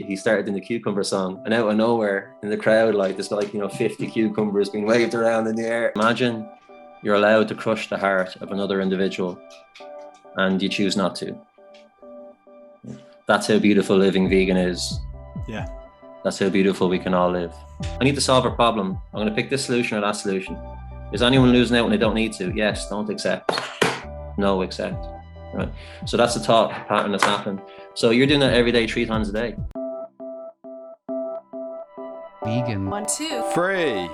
He started in the cucumber song, and out of nowhere in the crowd, like there's like, 50 cucumbers being waved around in the air. Imagine you're allowed to crush the heart of another individual and you choose not to. That's how beautiful living vegan is. Yeah. That's how beautiful we can all live. I need to solve a problem. I'm going to pick this solution or that solution. Is anyone losing out when they don't need to? Yes, don't accept. No, accept. Right. So that's the thought pattern that's happened. So you're doing that every day, 3 times a day. Vegan123.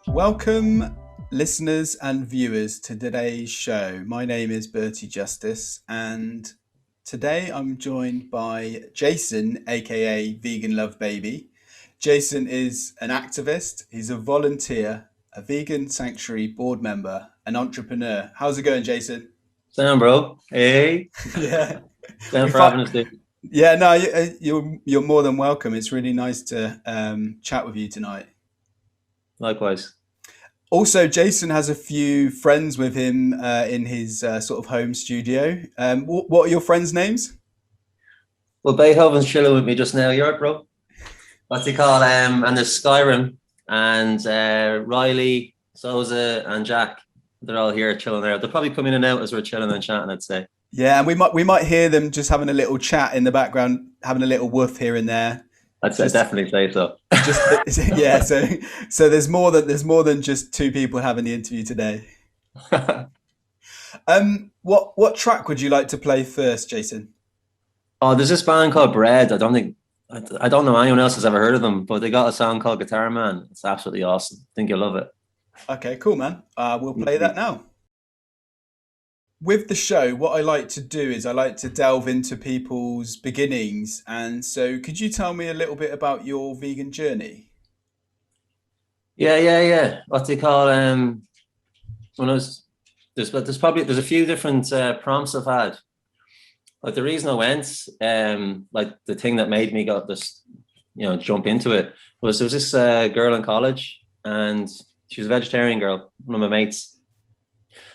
Welcome, listeners and viewers, to today's show. My name is Berty Justice, and today I'm joined by Jason, aka Vegan Love Baby. Jason is an activist, he's a volunteer, a vegan sanctuary board member, an entrepreneur. How's it going, Jason? Sound, bro. Hey. Yeah. Sound for having us, dude. Yeah, no, you're more than welcome. It's really nice to chat with you tonight. Likewise. Also, Jason has a few friends with him in his sort of home studio. What are your friends' names? Well, Beethoven's chilling with me just now. You're right, bro. What's he called? And there's Skyrim and Riley, Soza, and Jack. They're all here chilling there. They'll probably come in and out as we're chilling and chatting, I'd say. Yeah, and we might hear them just having a little chat in the background, having a little woof here and there. I'd definitely say so. Yeah, so there's more than just 2 people having the interview today. What track would you like to play first, Jason? Oh, there's this band called Bread. I don't know anyone else has ever heard of them, but they got a song called Guitar Man. It's absolutely awesome. I think you'll love it. Okay, cool, man. We'll play that now. With the show, what I like to do is I like to delve into people's beginnings. And so could you tell me a little bit about your vegan journey? Yeah. What do you call when I was there's a few different prompts I've had. Like the reason I went, like the thing that made me got this, jump into it was there was this girl in college, and she was a vegetarian girl, one of my mates.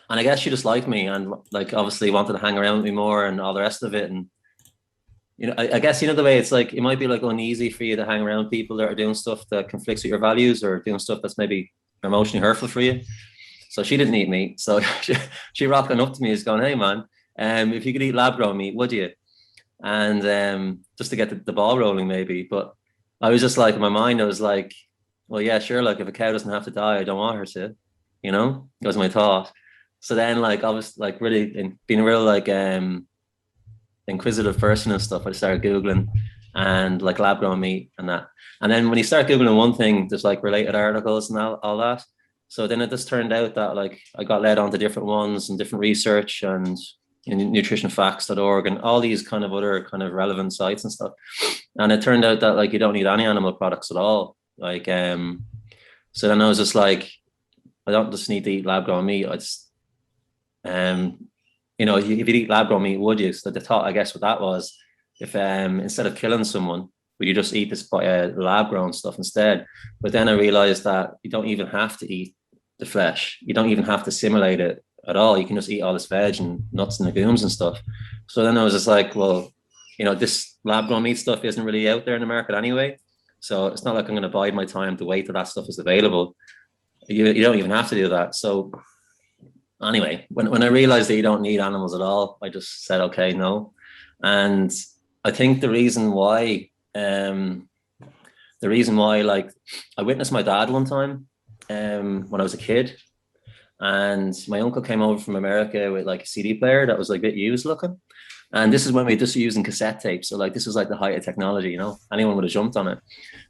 And I guess she just liked me and like obviously wanted to hang around with me more and all the rest of it. And, I guess, the way it's like, it might be like uneasy for you to hang around people that are doing stuff that conflicts with your values or doing stuff that's maybe emotionally hurtful for you. So she didn't eat meat. So she rocking up to me is going, hey man, if you could eat lab grown meat, would you? And just to get the ball rolling maybe. But I was just like, in my mind, I was like, well, yeah, sure. Like if a cow doesn't have to die, I don't want her to, that was my thought. So then, like, I was like really being a real like inquisitive person and stuff. I started Googling and like lab grown meat and that. And then when you start Googling one thing, there's like related articles and all that. So then it just turned out that like I got led onto different ones and different research and nutritionfacts.org and all these kind of other kind of relevant sites and stuff. And it turned out that like you don't need any animal products at all. Like so then I was just like, I don't just need to eat lab grown meat. I just if you eat lab grown meat, would you? So the thought, I guess, what that was, if instead of killing someone, would you just eat this lab grown stuff instead? But then I realized that you don't even have to eat the flesh. You don't even have to simulate it at all. You can just eat all this veg and nuts and legumes and stuff. So then I was just like, well, this lab grown meat stuff isn't really out there in the market anyway. So it's not like I'm going to bide my time to wait till that stuff is available. You don't even have to do that. So anyway, when I realized that you don't need animals at all, I just said, okay, no. And I think the reason why, like I witnessed my dad one time when I was a kid, and my uncle came over from America with like a CD player that was like a bit used looking. And this is when we just using cassette tapes. So like, this was like the height of technology, anyone would have jumped on it.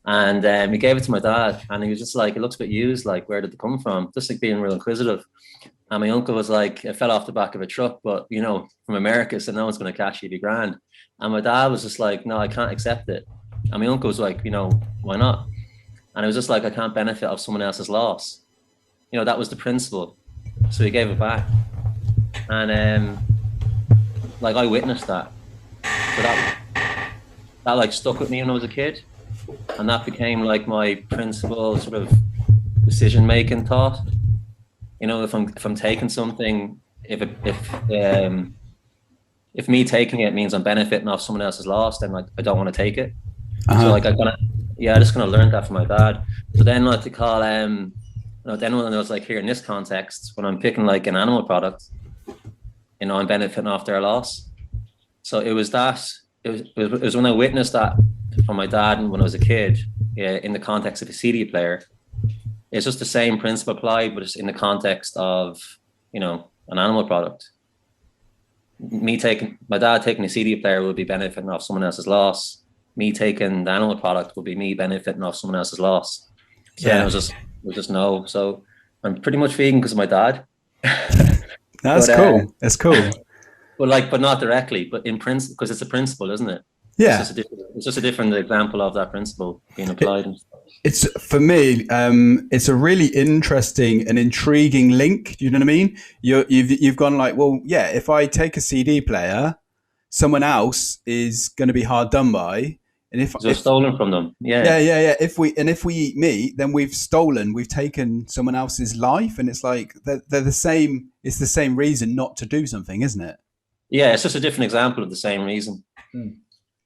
And he gave it to my dad and he was just like, it looks a bit used. Like, where did it come from? Just like being real inquisitive. And my uncle was like, it fell off the back of a truck, but from America, so no one's going to catch you, it'd be grand. And my dad was just like, no, I can't accept it. And my uncle was like, why not? And it was just like, I can't benefit off someone else's loss. That was the principle. So he gave it back. And like I witnessed that. So that like stuck with me when I was a kid. And that became like my principal sort of decision-making thought. you know, if I'm taking something, if me taking it means I'm benefiting off someone else's loss, then like I don't want to take it. So like I just kind of learned that from my dad. So then like to call then when I was like here in this context, when I'm picking like an animal product, you know, I'm benefiting off their loss. So it was when I witnessed that from my dad and when I was a kid, yeah, in the context of a CD player. It's just the same principle applied, but it's in the context of, you know, an animal product. My dad taking a CD player would be benefiting off someone else's loss. Me taking the animal product would be me benefiting off someone else's loss. So then it was just no. So I'm pretty much vegan because of my dad. That's cool. That's cool. But not directly, but in principle, because it's a principle, isn't it? Yeah. It's just a different example of that principle being applied. It's for me, it's a really interesting and intriguing link. Do you know what I mean? You've gone like, well, yeah, if I take a CD player, someone else is going to be hard done by. And if stolen from them, yeah. If we eat meat, then we've taken someone else's life, and it's like they're the same. It's the same reason not to do something, isn't it? Yeah, it's just a different example of the same reason.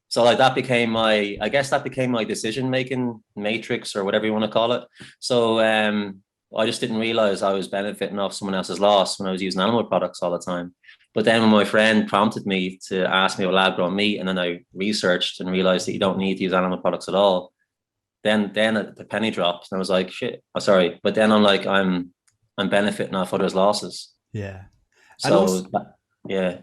So like that became my decision making matrix or whatever you want to call it. So I just didn't realize I was benefiting off someone else's loss when I was using animal products all the time. But then when my friend prompted me to ask me about lab grown meat, and then I researched and realized that you don't need to use animal products at all, then the penny dropped, and I was like, shit, I'm sorry. But then I'm like, I'm benefiting off others' losses. Yeah. So yeah.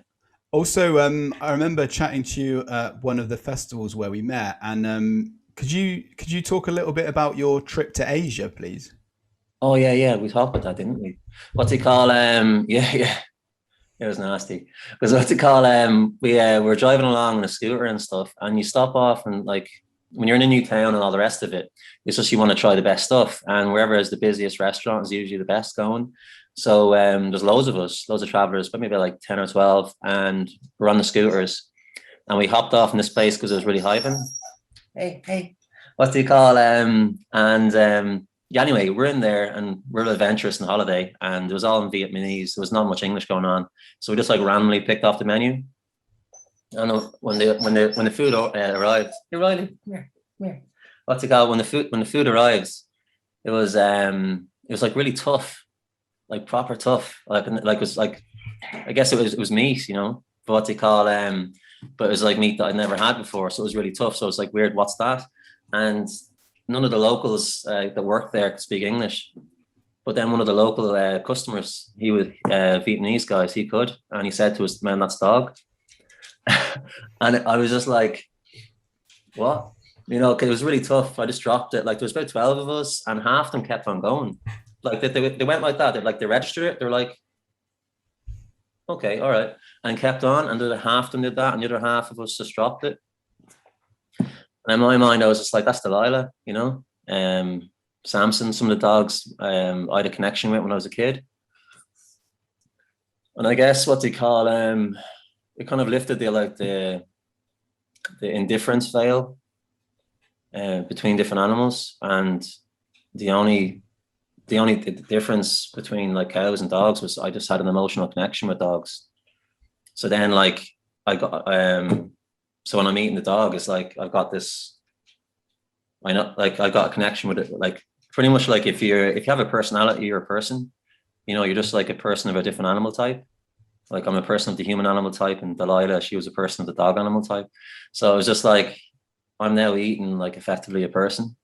Also, I remember chatting to you at one of the festivals where we met, and could you talk a little bit about your trip to Asia, please? Oh yeah, we talked about that, didn't we? What's it called? Yeah. It was nasty. Because what's it called? We were driving along on a scooter and stuff, and you stop off, and like when you're in a new town and all the rest of it, it's just you want to try the best stuff, and wherever is the busiest restaurant is usually the best going. So there's loads of travelers, but maybe like 10 or 12, and we're on the scooters, and we hopped off in this place because it was really hyping. Hey, what's it called? Yeah, anyway, we're in there and we're adventurous on holiday, and it was all in Vietnamese. There was not much English going on, so we just like randomly picked off the menu. And when the food arrived, hey Riley, come here. What's it called? When the food arrives, it was like really tough, like proper tough. Like it was like, I guess it was meat, you know. But what's it called? But it was like meat that I'd never had before, so it was really tough. So it's like weird. What's that? And none of the locals that worked there could speak English, but then one of the local customers, he was Vietnamese guys, he could, and he said to us, "Man, that's dog." And I was just like, "What?" You know, because it was really tough. I just dropped it. Like there was about 12 of us, and half of them kept on going. Like they went like that. They registered it. They're like, "Okay, all right," and kept on. And the other half of them did that, and the other half of us just dropped it. And in my mind, I was just like, that's Delilah, you know. Samson, some of the dogs I had a connection with when I was a kid. And I guess what they call it kind of lifted the indifference veil between different animals. And the only difference between like cows and dogs was I just had an emotional connection with dogs. So then like I got so when I'm eating the dog, it's like I've got this. I know, like I got a connection with it. Like pretty much like if you have a personality, you're a person. You know, you're just like a person of a different animal type. Like I'm a person of the human animal type, and Delilah, she was a person of the dog animal type. So it was just like I'm now eating like effectively a person,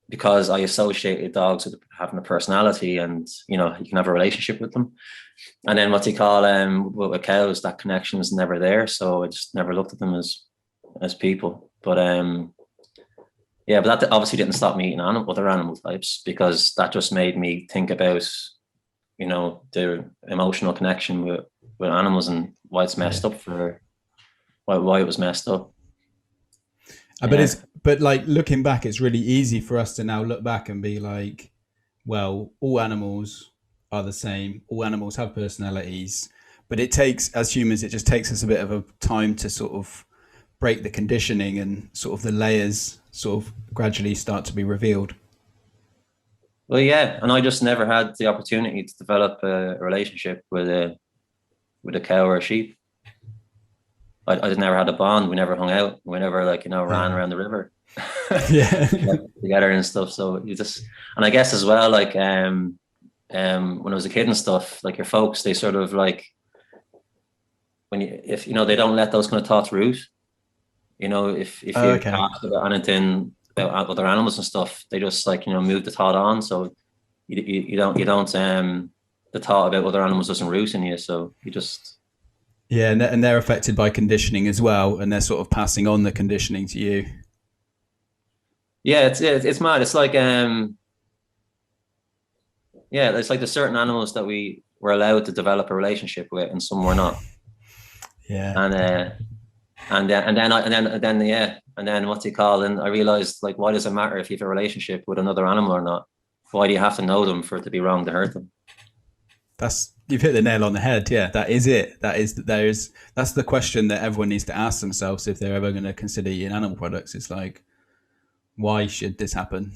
because I associated dogs with having a personality, and you know you can have a relationship with them. And then what they call with cows, that connection was never there, so I just never looked at them as people. But yeah, but that obviously didn't stop me eating other animal types, because that just made me think about, you know, the emotional connection with animals and why it's messed up for why it was messed up. But like looking back, it's really easy for us to now look back and be like, well, all animals are the same. All animals have personalities, but it takes, as humans, it just takes us a bit of a time to sort of break the conditioning, and sort of the layers sort of gradually start to be revealed. Well, yeah, and I just never had the opportunity to develop a relationship with a cow or a sheep. I just never had a bond. We never hung out. We never like ran Yeah. around the river Yeah. together and stuff. So you just, and I guess as well, like when I was a kid and stuff, like your folks, they sort of like when you if they don't let those kind of thoughts root. If Oh, you okay. ask about anything about other animals and stuff, they just like move the thought on. So you don't the thought about other animals doesn't root in you. So you just Yeah, and they're affected by conditioning as well, and they're sort of passing on the conditioning to you. yeah, it's mad. It's like yeah, it's like there's certain animals that we were allowed to develop a relationship with, and some were not. Yeah. And and then what's he called? And I realized, like, why does it matter if you have a relationship with another animal or not? Why do you have to know them for it to be wrong to hurt them? You've hit the nail on the head. Yeah, that is it. That's the question that everyone needs to ask themselves if they're ever going to consider eating animal products. It's like, why should this happen?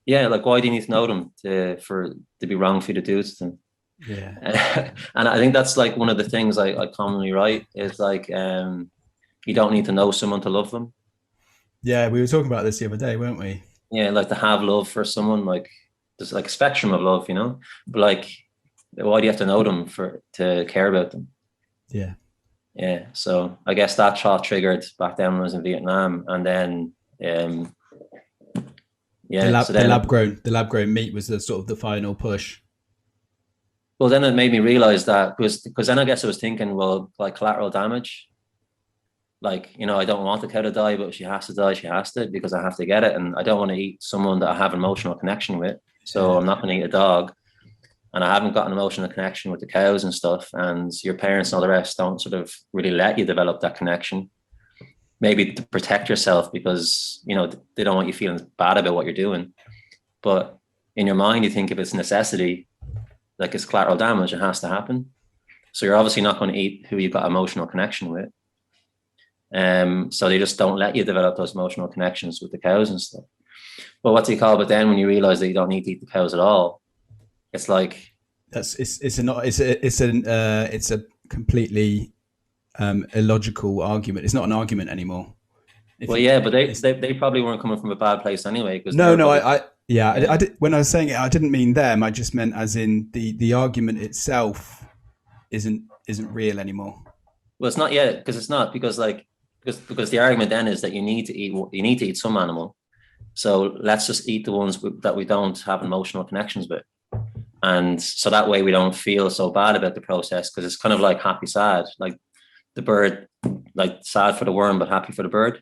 Yeah, like why do you need to know them to be wrong for you to do it to them? Yeah. And I think that's like one of the things I commonly write is like you don't need to know someone to love them. Yeah, we were talking about this the other day, weren't we? Yeah, like to have love for someone, like there's like a spectrum of love, but like why do you have to know them for to care about them? Yeah. Yeah, so I guess that thought triggered back then when I was in Vietnam, and then um The yeah, lab so the then lab grown meat was the sort of the final push. well then it made me realize that because then I guess I was thinking, well, like collateral damage, like I don't want the cow to die, but if she has to die, she has to because I have to get it, and I don't want to eat someone that I have an emotional connection with, so Yeah. I'm not going to eat a dog. And I haven't got an emotional connection with the cows and stuff, and your parents and all the rest don't sort of really let you develop that connection, maybe to protect yourself because they don't want you feeling bad about what you're doing. But in your mind you think if it's necessity, like it's collateral damage, it has to happen. So you're obviously not going to eat who you've got emotional connection with. So they just don't let you develop those emotional connections with the cows and stuff. But what's it called? But then when you realize that you don't need to eat the cows at all, it's like it's a completely illogical argument. It's not an argument anymore. well, yeah, but they probably weren't coming from a bad place anyway because they No, were no, probably I did, when I was saying it, I didn't mean them. I just meant as in the argument itself isn't real anymore. well, it's not yet because it's not because the argument then is that you need to eat some animal. So let's just eat the ones that we don't have emotional connections with. And so that way we don't feel so bad about the process because it's kind of like happy, sad, like the bird, like sad for the worm, but happy for the bird.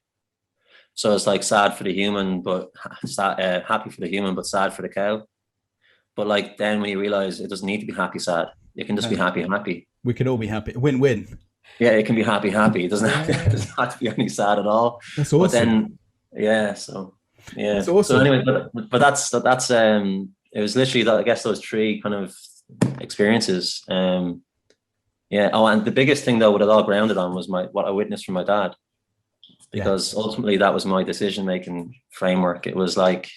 So it's like sad for the human, but happy for the human, but sad for the cow. But like then when you realize it doesn't need to be happy, sad, it can just be happy, happy. We can all be happy. Win-win. Yeah, it can be happy, happy. It doesn't have to be any sad at all. That's awesome. But then, yeah, so yeah. That's awesome. So anyway, but that's it was literally that, I guess those three kind of experiences. Yeah. Oh, and the biggest thing though, what it all grounded on was what I witnessed from my dad, because ultimately that was my decision making framework. It was like,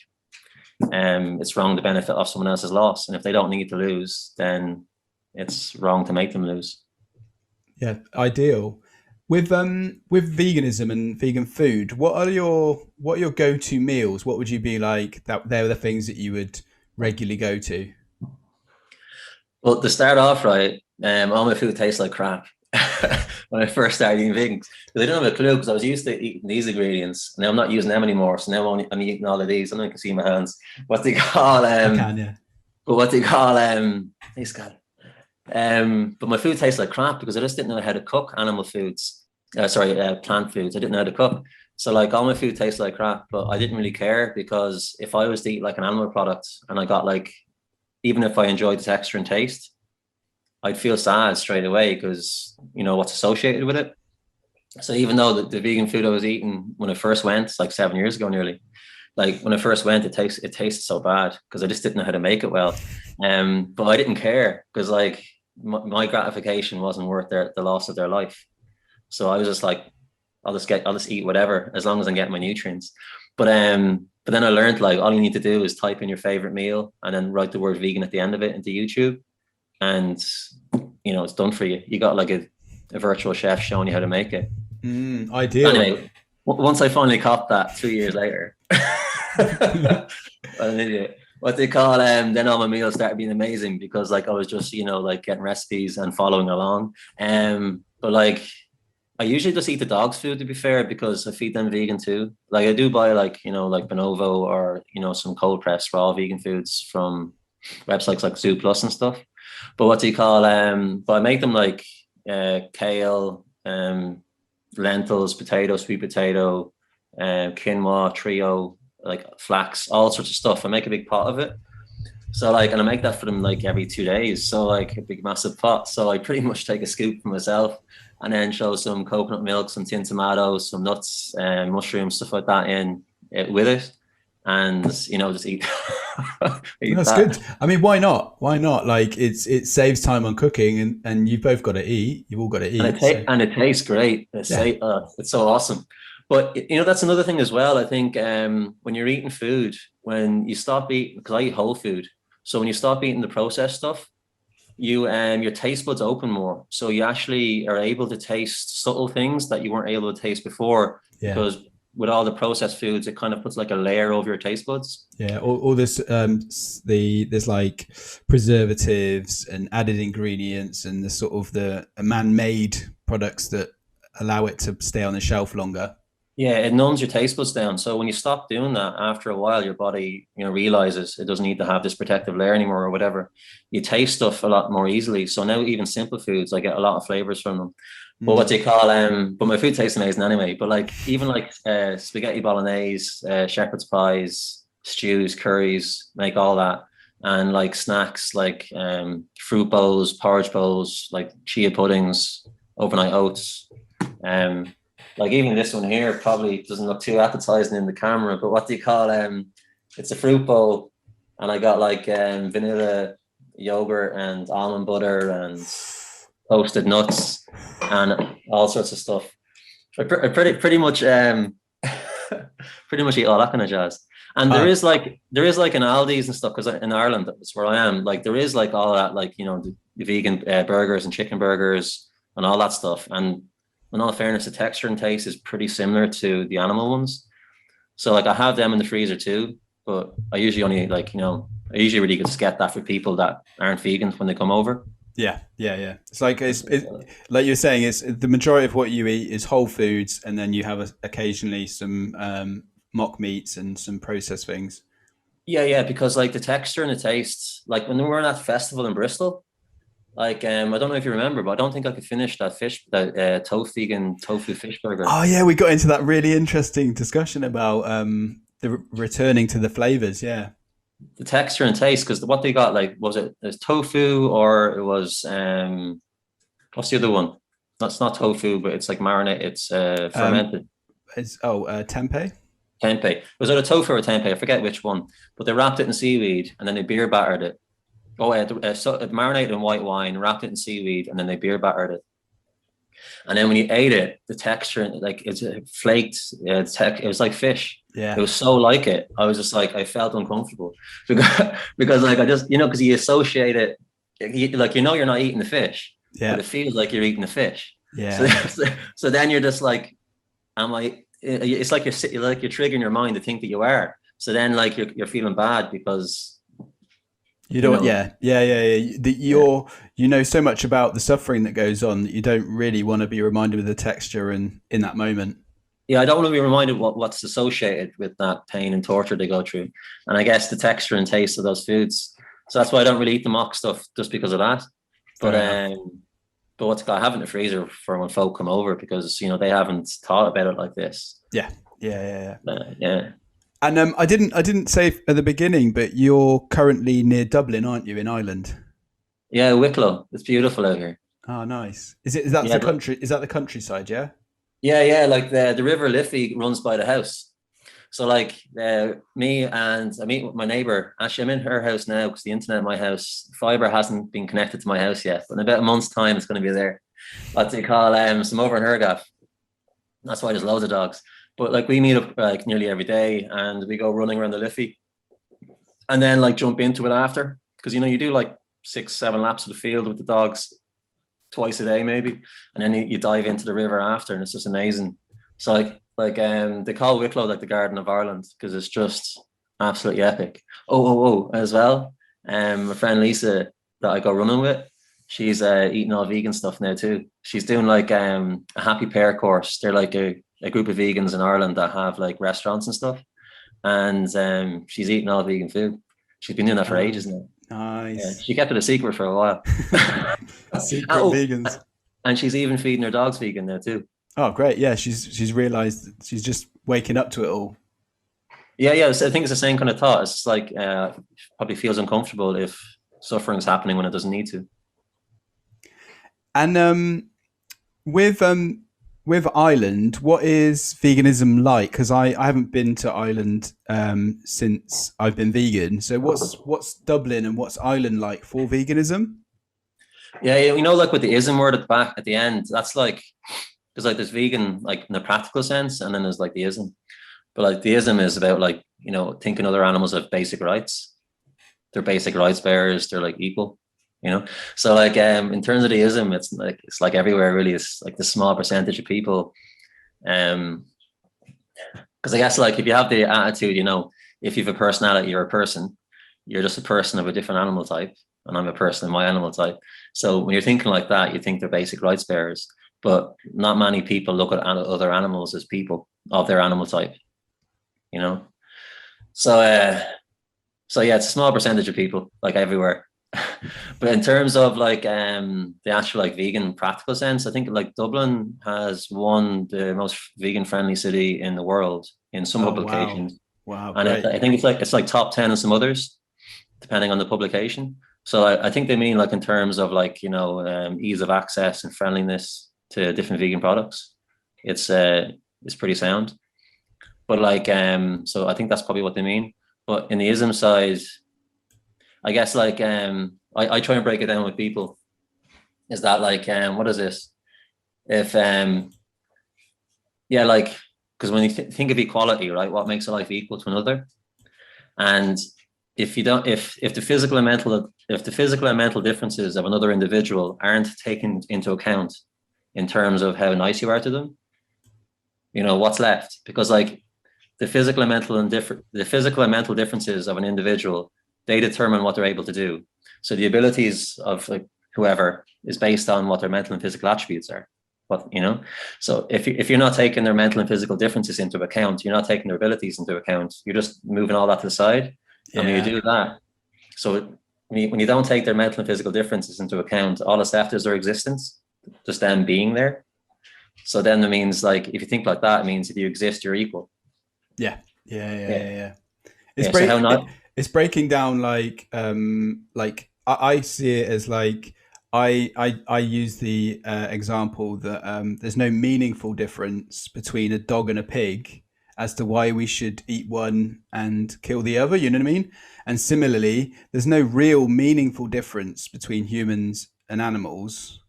it's wrong to benefit off someone else's loss, and if they don't need to lose, then it's wrong to make them lose. Yeah, ideal. With veganism and vegan food, what are your go-to meals? What would you be like? That they're the things that you would regularly go to. Well, to start off, right, all my food tastes like crap. When I first started eating vegan, because I didn't have a clue because I was used to eating these ingredients. Now I'm not using them anymore, so now I'm eating all of these. I know you can see my hands. What they call I can, yeah. But what they call these guys. But my food tastes like crap because I just didn't know how to cook animal foods. Plant foods. I didn't know how to cook. So like all my food tastes like crap, but I didn't really care because if I was to eat like an animal product and I got like, even if I enjoyed the texture and taste, I'd feel sad straight away because what's associated with it. So even though the vegan food I was eating when I first went, like 7 years ago nearly, like when I first went, it tasted so bad because I just didn't know how to make it well. But I didn't care because like my gratification wasn't worth the loss of their life. So I was just like, I'll just eat whatever as long as I'm getting my nutrients. but then I learned like all you need to do is type in your favorite meal and then write the word vegan at the end of it into YouTube, and it's done for you. You got like a virtual chef showing you how to make it. Ideal. Anyway, once I finally copped that 3 years later, an idiot. What they call then all my meals started being amazing because like I was just like getting recipes and following along. But like I usually just eat the dog's food, to be fair, because I feed them vegan too. Like I do buy like like Bonovo or some cold pressed raw vegan foods from websites like Zoo Plus and stuff. But what do you call but I make them like kale, lentils, potato, sweet potato, quinoa, trio, like flax, all sorts of stuff. I make a big pot of it. So like, and I make that for them like every 2 days. So like a big massive pot. So I pretty much take a scoop for myself and then show some coconut milk, some tinned tomatoes, some nuts, mushrooms, stuff like that in it with it. And just eat. That's good. I mean, why not? Why not? Like it saves time on cooking, and you've both got to eat. You've all got to eat, and it tastes great. It's so awesome. But that's another thing as well. I think when you're eating food, when you stop eating, because I eat whole food, so when you stop eating the processed stuff, your taste buds open more, so you actually are able to taste subtle things that you weren't able to taste before. Because with all the processed foods, it kind of puts like a layer over your taste buds. Yeah, all this there's like preservatives and added ingredients and the sort of the man-made products that allow it to stay on the shelf longer. Yeah, it numbs your taste buds down. So when you stop doing that, after a while, your body realizes it doesn't need to have this protective layer anymore or whatever. You taste stuff a lot more easily. So now even simple foods, I get a lot of flavors from them. But what do you call but my food tastes amazing anyway. But like even like spaghetti bolognese, shepherd's pies, stews, curries, make all that. And like snacks like fruit bowls, porridge bowls, like chia puddings, overnight oats. Like even this one here probably doesn't look too appetizing in the camera, but what do you call it's a fruit bowl, and I got like vanilla yogurt and almond butter and toasted nuts and all sorts of stuff. I pretty much pretty much eat all that kind of jazz. And there is like an Aldi's and stuff, because in Ireland, that's where I am, like there is like all that, like the vegan burgers and chicken burgers and all that stuff. And in all fairness, the texture and taste is pretty similar to the animal ones. So like I have them in the freezer too, but I usually only I usually really just get that for people that aren't vegans when they come over. Yeah. It's like like you're saying, it's the majority of what you eat is whole foods, and then you have occasionally some mock meats and some processed things. Yeah, because like the texture and the taste, like when we were at that festival in Bristol, like I don't know if you remember, but I don't think I could finish that vegan tofu fish burger. Oh yeah, we got into that really interesting discussion about the returning to the flavors. Yeah, the texture and taste, because what they got, like, was it tofu, or it was what's the other one? That's not tofu, but it's like marinate. It's fermented. It's tempeh. Tempeh. Was it a tofu or a tempeh? I forget which one. But they wrapped it in seaweed and then they beer battered it. It marinated in white wine, wrapped it in seaweed, and then they beer battered it. And then when you ate it, the texture, like, it's flaked. It was like fish. Yeah, it was so like it. I was just like, I felt uncomfortable because like I just because you associate it, like you're not eating the fish, but it feels like you're eating the fish. Yeah. So then you're just like, it's like you're triggering your mind to think that you are. So then like you're feeling bad because. You don't. Yeah. You know so much about the suffering that goes on that you don't really want to be reminded of the texture and in that moment. Yeah, I don't want to be reminded what's associated with that pain and torture they go through, and I guess the texture and taste of those foods. So that's why I don't really eat the mock stuff, just because of that. But I have it in the freezer for when folk come over, because they haven't thought about it like this. Yeah. And I didn't say at the beginning, but you're currently near Dublin, aren't you, in Ireland? Yeah, Wicklow. It's beautiful out here. Oh, nice. Is that the country? Is that the countryside? Yeah. Yeah. Like the River Liffey runs by the house. So like I meet with my neighbor. Actually, I'm in her house now because the internet in my house, fiber hasn't been connected to my house yet. But in about a month's time, it's going to be there. What do you call? So I'm over in her gaff. That's why there's loads of dogs. But like we meet up like nearly every day and we go running around the Liffey and then like jump into it after. Because, you know, you do like 6-7 laps of the field with the dogs twice a day maybe. And then you dive into the river after and it's just amazing. So they call Wicklow like the Garden of Ireland because it's just absolutely epic. As well. My friend Lisa that I go running with, she's eating all vegan stuff now too. She's doing like a happy pair course. They're like a group of vegans in Ireland that have like restaurants and stuff. And she's eating all vegan food. She's been doing that for ages now. Nice. Yeah, she kept it a secret for a while. Secret vegans. And she's even feeding her dogs vegan now too. Oh, great. Yeah, she's realized she's just waking up to it all. Yeah. So I think it's the same kind of thought. It's like probably feels uncomfortable if suffering's happening when it doesn't need to. And with Ireland, what is veganism like? Because I haven't been to Ireland since I've been vegan. So what's Dublin and what's Ireland like for veganism? Yeah, you know, like with the ism word at the end, that's like there's vegan like in the practical sense, and then there's like the ism. But like the ism is about like, you know, thinking other animals have basic rights. They're basic rights bearers. They're like equal. You know, so like in terms of the ism, it's like everywhere really. It's like the small percentage of people, because I guess like if you have the attitude, you know, if you have a personality, you're a person, you're just a person of a different animal type, and I'm a person of my animal type. So when you're thinking like that, you think they're basic rights bearers, but not many people look at other animals as people of their animal type, you know. So yeah, it's a small percentage of people, like everywhere. But in terms of like the actual like vegan practical sense, I think like Dublin has won the most vegan friendly city in the world in some publications. Wow. And I think it's like top 10 and some others, depending on the publication. So I think they mean like in terms of like, you know, ease of access and friendliness to different vegan products. It's pretty sound. But like so I think that's probably what they mean. But in the ism side, I guess like I try and break it down with people. Is that like what is this? If yeah, like because when you think of equality, right, what makes a life equal to another? And if you don't, if the physical and mental differences of another individual aren't taken into account in terms of how nice you are to them, you know, what's left? Because like the physical and mental differences of an individual, they determine what they're able to do. So the abilities of like whoever is based on what their mental and physical attributes are. What, you know, so if you're not taking their mental and physical differences into account, you're not taking their abilities into account. You're just moving all that to the side. Yeah. And when you do that, so when you don't take their mental and physical differences into account, all that's left is their existence, just them being there. So then it means like if you think like that, it means if you exist, you're equal. Yeah. It's breaking down like I see it as like I use the example that there's no meaningful difference between a dog and a pig as to why we should eat one and kill the other, you know what I mean? And similarly, there's no real meaningful difference between humans and animals.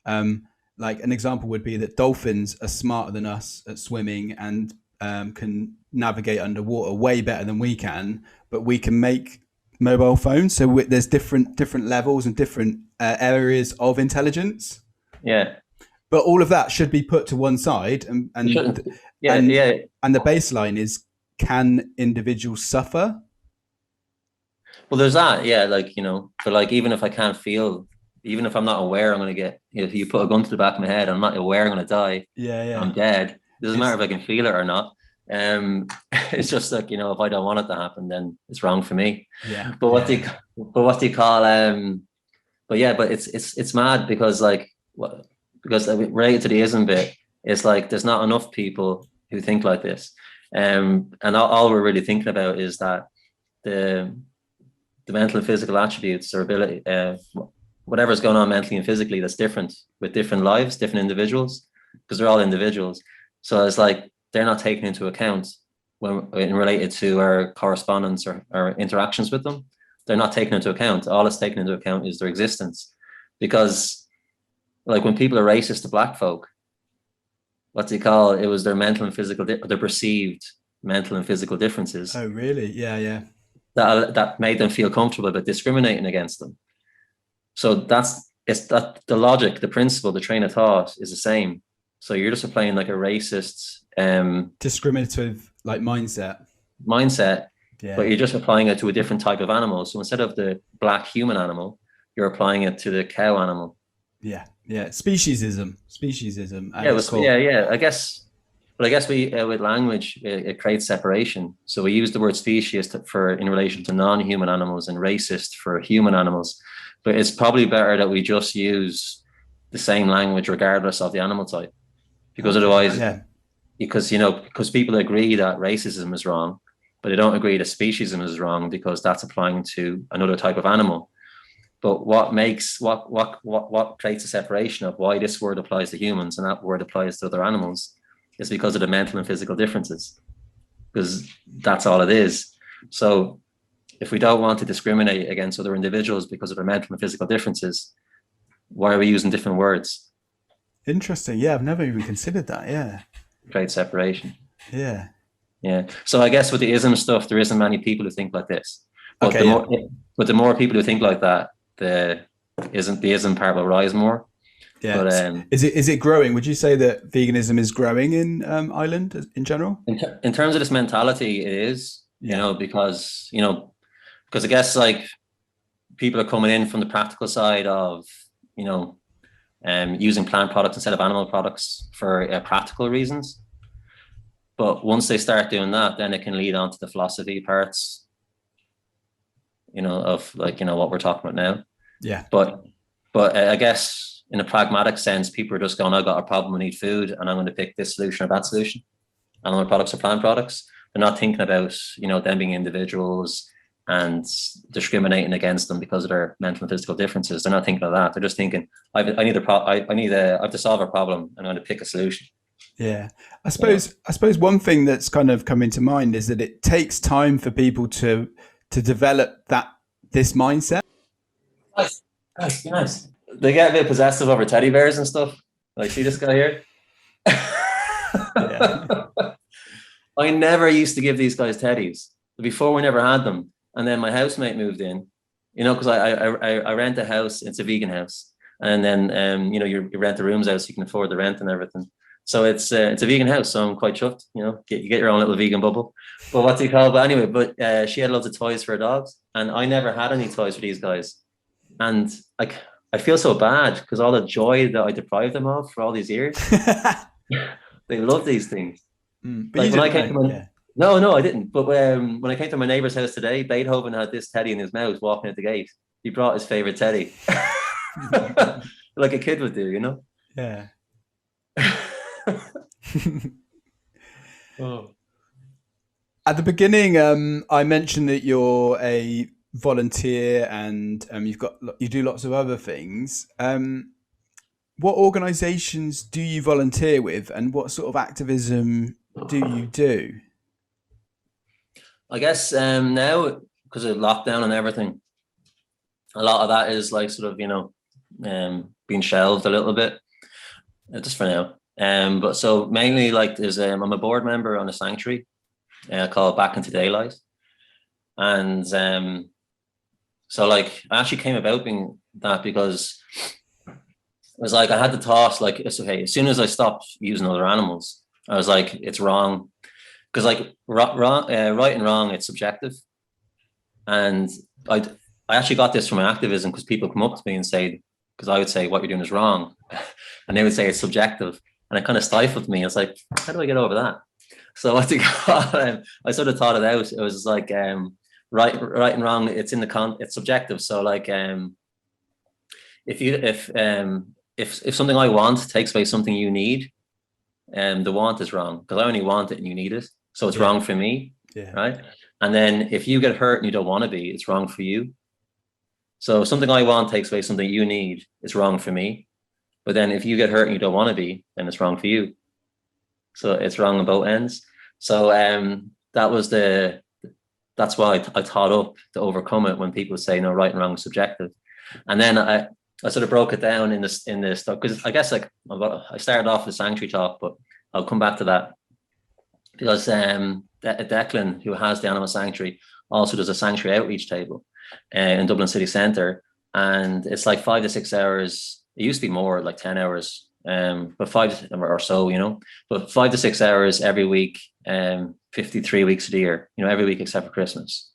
Like an example would be that dolphins are smarter than us at swimming and can navigate underwater way better than we can, but we can make mobile phones. So there's different levels and different areas of intelligence. Yeah. But all of that should be put to one side, and the baseline is, can individuals suffer? Well, there's that, yeah, like, you know, but like even if I can't feel, even if I'm not aware I'm going to get, if you put a gun to the back of my head, I'm not aware I'm going to die. Yeah. I'm dead. It doesn't matter if I can feel it or not. It's just like, you know, if I don't want it to happen, then it's wrong for me. Yeah. But what do you call but it's mad because like related to the ism bit, it's like there's not enough people who think like this. And all we're really thinking about is that the mental and physical attributes or ability, whatever's going on mentally and physically that's different with different lives, different individuals, because they're all individuals. So it's like they're not taken into account when related to our correspondence or our interactions with them. They're not taken into account. All that's taken into account is their existence. Because like when people are racist to black folk, what's it called? It was their mental and physical, their perceived mental and physical differences. Oh, really? Yeah, yeah. That made them feel comfortable about discriminating against them. So it's that the logic, the principle, the train of thought is the same. So you're just applying like a racist discriminative like mindset, but you're just applying it to a different type of animal. So instead of the black human animal, you're applying it to the cow animal. Yeah. Speciesism. Yeah. I guess we with language it creates separation. So we use the word species in relation to non-human animals and racist for human animals. But it's probably better that we just use the same language regardless of the animal type, because otherwise, because people agree that racism is wrong, but they don't agree that speciesism is wrong because that's applying to another type of animal. But what creates a separation of why this word applies to humans and that word applies to other animals is because of the mental and physical differences, because that's all it is. So if we don't want to discriminate against other individuals because of their mental and physical differences, why are we using different words? Interesting. Yeah, I've never even considered that. Yeah. Great separation. Yeah. Yeah. So I guess with the ism stuff, there isn't many people who think like this. But the more people who think like that, the ism part will rise more. Yeah. But, is it growing? Would you say that veganism is growing in Ireland in general? In terms of this mentality, it is. Because I guess like people are coming in from the practical side of using plant products instead of animal products for practical reasons. But once they start doing that, then it can lead on to the philosophy parts, of what we're talking about now. Yeah. But I guess in a pragmatic sense, people are just going, I've got a problem, we need food, and I'm going to pick this solution or that solution. Animal products or plant products. They're not thinking about, them being individuals and discriminating against them because of their mental and physical differences. They're not thinking of that. They're just thinking, I have to solve a problem. I'm going to pick a solution. Yeah. I suppose one thing that's kind of coming to mind is that it takes time for people to develop this mindset. Nice. They get a bit possessive over teddy bears and stuff. Like, see this guy here? Yeah. I never used to give these guys teddies. Before, we never had them. And then my housemate moved in, because I rent a house. It's a vegan house. And then, you rent the rooms out so you can afford the rent and everything. So it's a vegan house. So I'm quite chuffed, you get your own little vegan bubble. But what's it called? But anyway, she had loads of toys for her dogs. And I never had any toys for these guys. And I feel so bad because all the joy that I deprived them of for all these years. They love these things. But like when I came to No, I didn't. But when I came to my neighbor's house today, Beethoven had this teddy in his mouth walking at the gate. He brought his favorite teddy. Like a kid would do, Yeah. Oh. At the beginning, I mentioned that you're a volunteer and you do lots of other things. What organizations do you volunteer with and what sort of activism do you do? I guess now, because of lockdown and everything, a lot of that is like sort of, being shelved a little bit, just for now. But so mainly like I'm a board member on a sanctuary called Back into Daylight. And so like I actually came about being that because it was like I had the thought, like, it's okay, as soon as I stopped using other animals, I was like, it's wrong. Because like right and wrong, it's subjective. And I actually got this from my activism because people come up to me and say, because I would say what you're doing is wrong. And they would say it's subjective. And it kind of stifled me. I was like, how do I get over that? So I sort of thought it out. It was like right and wrong, it's it's subjective. So like if something I want takes away something you need, the want is wrong because I only want it and you need it. So it's wrong for me, right? And then if you get hurt and you don't want to be, it's wrong for you. So if something I want takes away something you need, it's wrong for me. But then if you get hurt and you don't want to be, then it's wrong for you. So it's wrong on both ends. So that's why I taught up to overcome it when people say, no, right and wrong is subjective. And then I sort of broke it down in this stuff because I guess like I started off with sanctuary talk, but I'll come back to that because Declan, who has the animal sanctuary, also does a sanctuary outreach table in Dublin city centre, and it's like 5 to 6 hours. It used to be more, like 10 hours, but 5 or so, you know, but 5 to 6 hours every week, 53 weeks of the year, you know, every week except for Christmas.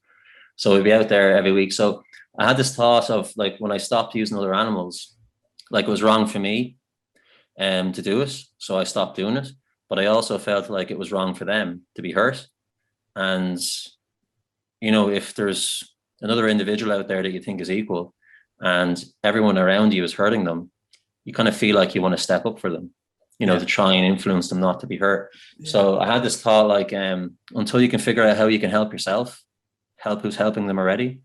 So we'd be out there every week. So I had this thought of like, when I stopped using other animals, like it was wrong for me to do it. So I stopped doing it. But I also felt like it was wrong for them to be hurt. And, you know, if there's another individual out there that you think is equal and everyone around you is hurting them, you kind of feel like you want to step up for them, you know, to try and influence them not to be hurt. Yeah. So I had this thought, like, until you can figure out how you can help yourself, help who's helping them already.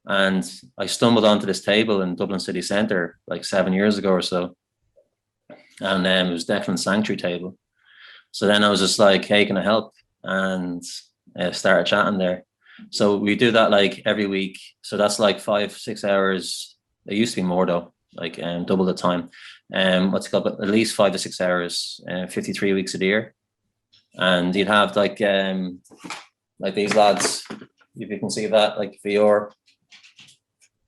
And I stumbled onto this table in Dublin city centre like 7 years ago or so. And it was Declan's sanctuary table. So then I was just like, hey, can I help? And started chatting there. So we do that like every week. So that's like 5, 6 hours. It used to be more though, like double the time. What's it called? But at least 5 to 6 hours, 53 weeks of the year. And you'd have like these lads, if you can see that, like VR.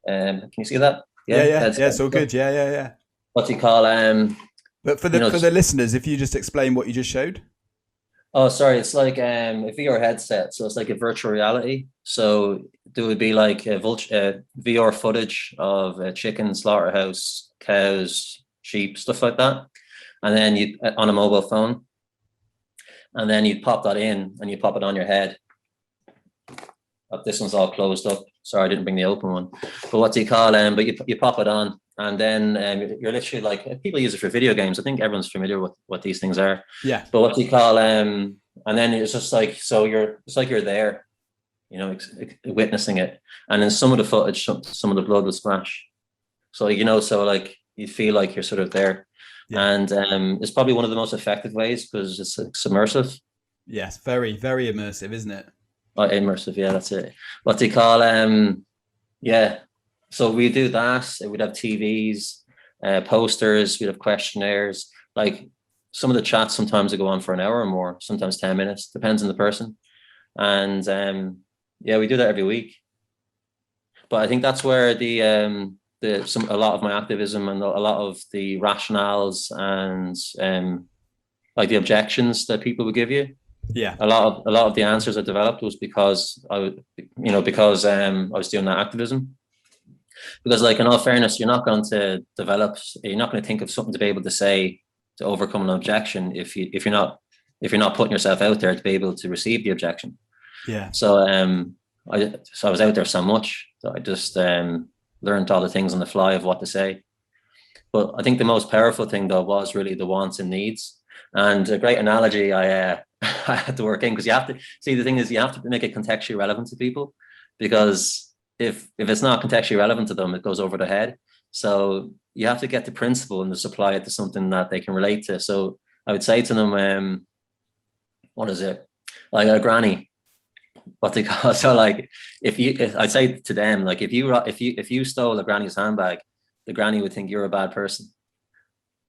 Can you see that? Yeah. It's all good. Yeah. What do you call But for the listeners, if you just explain what you just showed. Oh, sorry. It's like a VR headset. So it's like a virtual reality. So there would be like a VR footage of a chicken slaughterhouse, cows, sheep, stuff like that. And then you on a mobile phone. And then you'd pop that in and you pop it on your head. This one's all closed up. Sorry, I didn't bring the open one. But what do you call but you pop it on. And then you're literally like, people use it for video games. I think everyone's familiar with what these things are. Yeah. But what do you call and then it's just like, so it's like you're there, you know, witnessing it. And then some of the footage, some of the blood will splash. So, you know, so like you feel like you're sort of there. Yeah. And it's probably one of the most effective ways because it's submersive. Yes, very, very immersive, isn't it? Oh, immersive, yeah, that's it. What do you call yeah. So we do that. We'd have TVs, posters, we'd have questionnaires. Like some of the chats sometimes they go on for an hour or more, sometimes 10 minutes, depends on the person. And yeah, we do that every week. But I think that's where a lot of my activism and a lot of the rationales and like the objections that people would give you. Yeah, a lot of the answers I developed was because I was doing that activism. Because, like, in all fairness, you're not going to think of something to be able to say to overcome an objection if you're not putting yourself out there to be able to receive the objection. Yeah. So I was out there so much that I just learned all the things on the fly of what to say. But I think the most powerful thing though was really the wants and needs. And a great analogy I had to work in, because you have to see, the thing is you have to make it contextually relevant to people, because if it's not contextually relevant to them, it goes over their head. So you have to get the principle and just apply it to something that they can relate to. So I would say to them, what is it? Like a granny, what they call. So like, I'd say to them, like, if you stole a granny's handbag, the granny would think you're a bad person,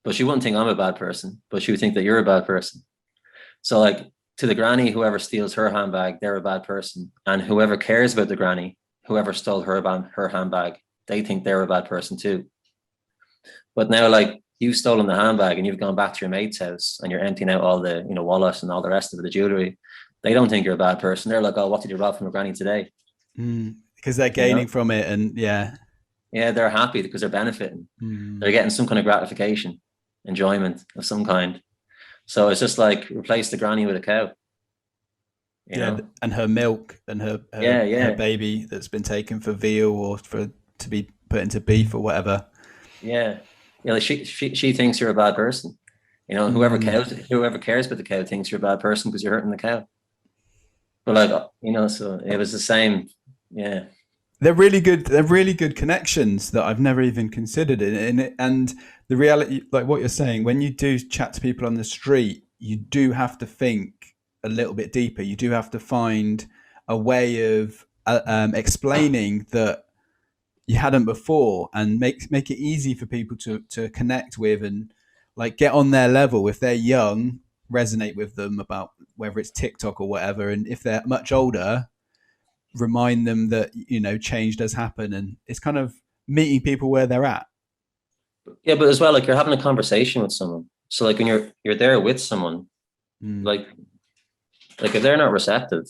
but she wouldn't think I'm a bad person, but she would think that you're a bad person. So like, to the granny, whoever steals her handbag, they're a bad person. And whoever cares about the granny, whoever stole her handbag, they think they're a bad person too. But now, like, you've stolen the handbag and you've gone back to your mate's house and you're emptying out all the, wallet and all the rest of the jewelry. They don't think you're a bad person. They're like, oh, what did you rob from your granny today? Because they're gaining from it. And yeah, they're happy because they're benefiting. They're getting some kind of gratification, enjoyment of some kind. So it's just like, replace the granny with a cow. You know? And her milk and her baby that's been taken for veal or to be put into beef or whatever. Yeah, like she thinks you're a bad person. Whoever cares about the cow thinks you're a bad person because you're hurting the cow. But like, so it was the same. Yeah, they're really good. They're really good connections that I've never even considered in it. And the reality, like what you're saying, when you do chat to people on the street, you do have to think a little bit deeper. You do have to find a way of explaining that you hadn't before, and make it easy for people to connect with. And like get on their level. If they're young, resonate with them about whether it's TikTok or whatever. And if they're much older, remind them that, you know, change does happen, and it's kind of meeting people where they're at. Yeah, but as well, like you're having a conversation with someone. So like when you're there with someone, like if they're not receptive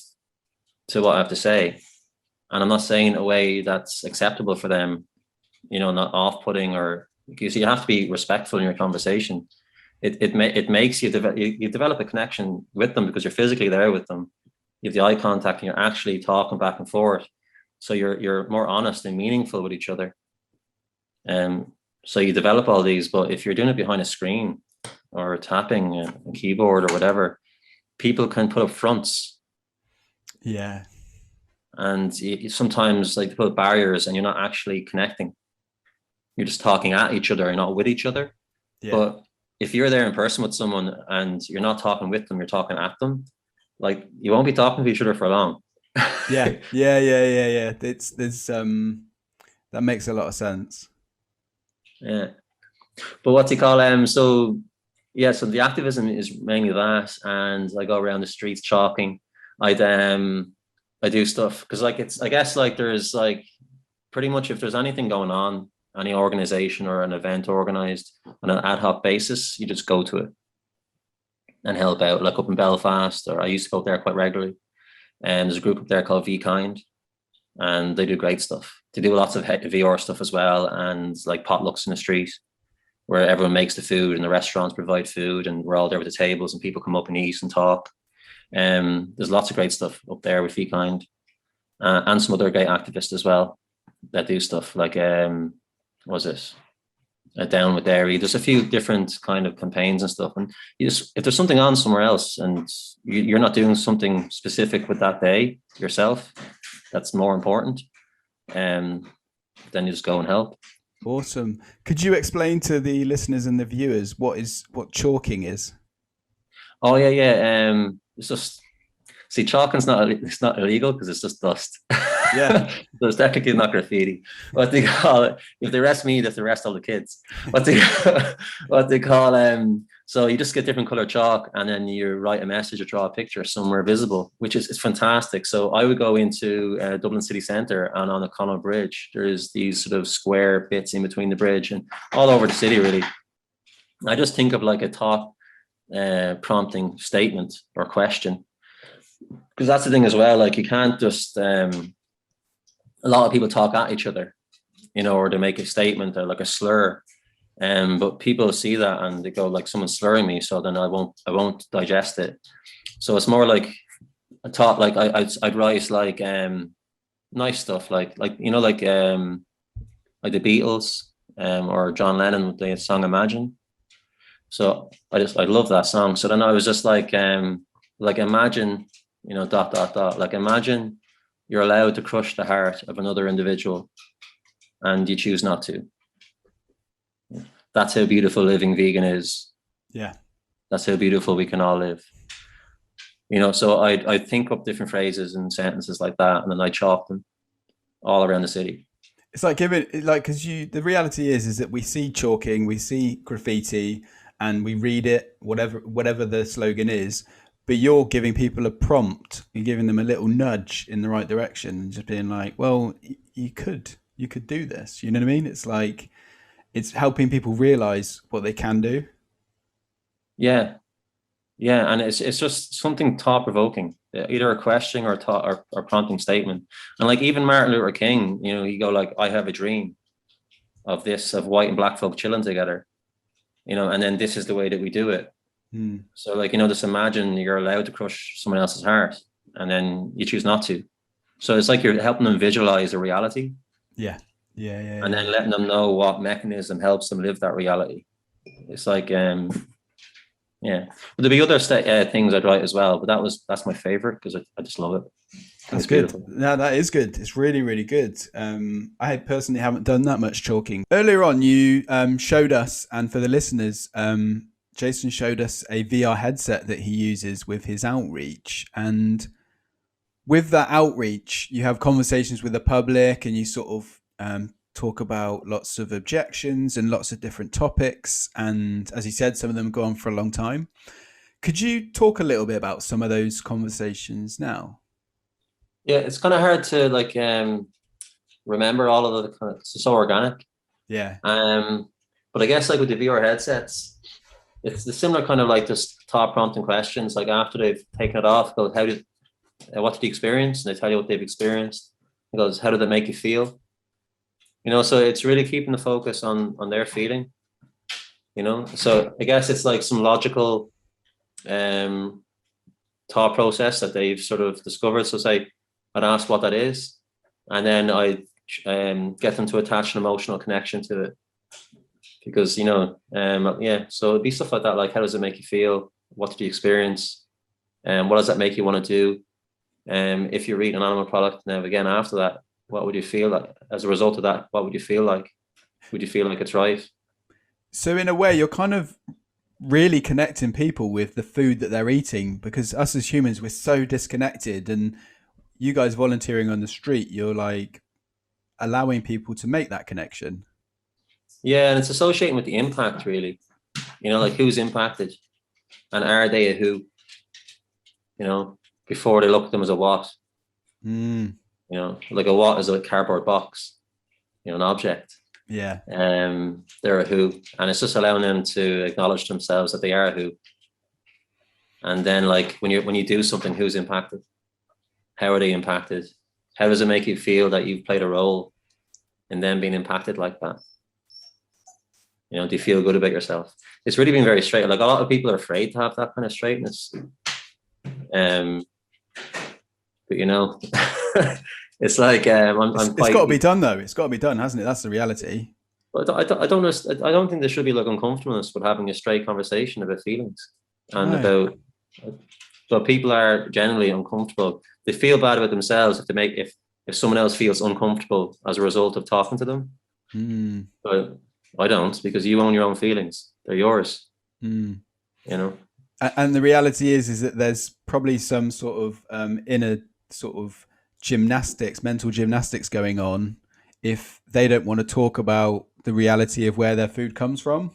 to what I have to say, and I'm not saying a way that's acceptable for them, you know, not off-putting, or because you have to be respectful in your conversation. It makes you develop a connection with them because you're physically there with them. You have the eye contact and you're actually talking back and forth. So you're more honest and meaningful with each other. So you develop all these, but if you're doing it behind a screen or tapping a keyboard or whatever, people can put up fronts. Yeah. And you sometimes like they put barriers and you're not actually connecting. You're just talking at each other, you're not with each other. Yeah. But if you're there in person with someone and you're not talking with them, you're talking at them, like you won't be talking to each other for long. Yeah. It's that makes a lot of sense. Yeah. But what's it called? So the activism is mainly that, and I go around the streets chalking. I do stuff because like I guess like there's like pretty much if there's anything going on, any organization or an event organized on an ad hoc basis, you just go to it and help out. Like up in Belfast, or I used to go up there quite regularly, and there's a group up there called Vegan123, and they do great stuff. They do lots of VR stuff as well, and like potlucks in the street where everyone makes the food and the restaurants provide food and we're all there with the tables and people come up and eat and talk. There's lots of great stuff up there with Vegan123, and some other great activists as well that do stuff like was it Down with Dairy. There's a few different kind of campaigns and stuff, and you just, if there's something on somewhere else and you're not doing something specific with that day yourself that's more important, then you just go and help. Awesome. Could you explain to the listeners and the viewers what chalking is? Oh yeah. It's just, see, chalking's not illegal because it's just dust. Yeah. So it's technically not graffiti. What they call it, if they arrest me, they have to arrest all the kids. What they call so you just get different color chalk and then you write a message or draw a picture somewhere visible, which is fantastic. So I would go into Dublin city centre, and on the Connaught Bridge, there's these sort of square bits in between the bridge and all over the city really. I just think of like a thought prompting statement or question, because that's the thing as well, like you can't just a lot of people talk at each other, you know, or they make a statement or like a slur, but people see that and they go like, someone's slurring me, so then I won't digest it. So it's more like a thought, like I'd write like nice stuff, like you know, like the Beatles or John Lennon with the song Imagine. So I love that song. So then I was just like imagine, you know, ... like imagine you're allowed to crush the heart of another individual and you choose not to. That's how beautiful living vegan is. Yeah. That's how beautiful we can all live. You know, so I think up different phrases and sentences like that, and then I chalk them all around the city. It's like because the reality is that we see chalking, we see graffiti, and we read it, whatever the slogan is, but you're giving people a prompt, you're giving them a little nudge in the right direction, and just being like, well, you could do this. You know what I mean? It's like, it's helping people realize what they can do. Yeah. And it's just something thought provoking, either a question or thought or prompting statement. And like even Martin Luther King, you know, he go like, I have a dream of white and black folk chilling together, you know, and then this is the way that we do it. So like, you know, just imagine you're allowed to crush someone else's heart and then you choose not to. So it's like you're helping them visualize a reality. Yeah. And then letting them know what mechanism helps them live that reality. It's like, yeah. But there'll be other things I'd write as well, but that's my favorite because I just love it. That's good. No, that is good. It's really, really good. I personally haven't done that much chalking. Earlier on, you showed us, and for the listeners, Jason showed us a VR headset that he uses with his outreach. And with that outreach, you have conversations with the public and you sort of talk about lots of objections and lots of different topics. And as you said, some of them go on for a long time. Could you talk a little bit about some of those conversations now? Yeah, it's kind of hard to like remember all of the it's so organic. Yeah. But I guess like with the VR headsets, it's the similar kind of like just thought prompting questions. Like after they've taken it off, go, what did you experience? And they tell you what they've experienced. It goes, how did it make you feel? You know, so it's really keeping the focus on their feeling. You know, so I guess it's like some logical thought process that they've sort of discovered. So say I'd ask what that is, and then I get them to attach an emotional connection to it. Because, you know, yeah, so it'd be stuff like that, like how does it make you feel? What did you experience? And what does that make you want to do? If you're eating an animal product now, again, after that, what would you feel like? As a result of that, what would you feel like? Would you feel like it's right? So in a way, you're kind of really connecting people with the food that they're eating, because us as humans, we're so disconnected, and you guys volunteering on the street, you're like allowing people to make that connection. Yeah, and it's associating with the impact, really. You know, like who's impacted, and are they a who? You know, before they look at them as a what. Mm. You know, like a what is a cardboard box. You know, an object. Yeah. They're a who, and it's just allowing them to acknowledge themselves that they are a who. And then, like when you do something, who's impacted? How are they impacted? How does it make you feel that you've played a role in them being impacted like that? You know, do you feel good about yourself? It's really been very straight. Like a lot of people are afraid to have that kind of straightness. But you know, it's like it's got to be done though. It's got to be done, hasn't it? That's the reality. But I don't think there should be like uncomfortableness with having a straight conversation about feelings and about. But people are generally uncomfortable. They feel bad about themselves if someone else feels uncomfortable as a result of talking to them. Mm. But I don't, because you own your own feelings. They're yours. Mm. You know. And the reality is that there's probably some sort of inner sort of mental gymnastics going on if they don't want to talk about the reality of where their food comes from. Do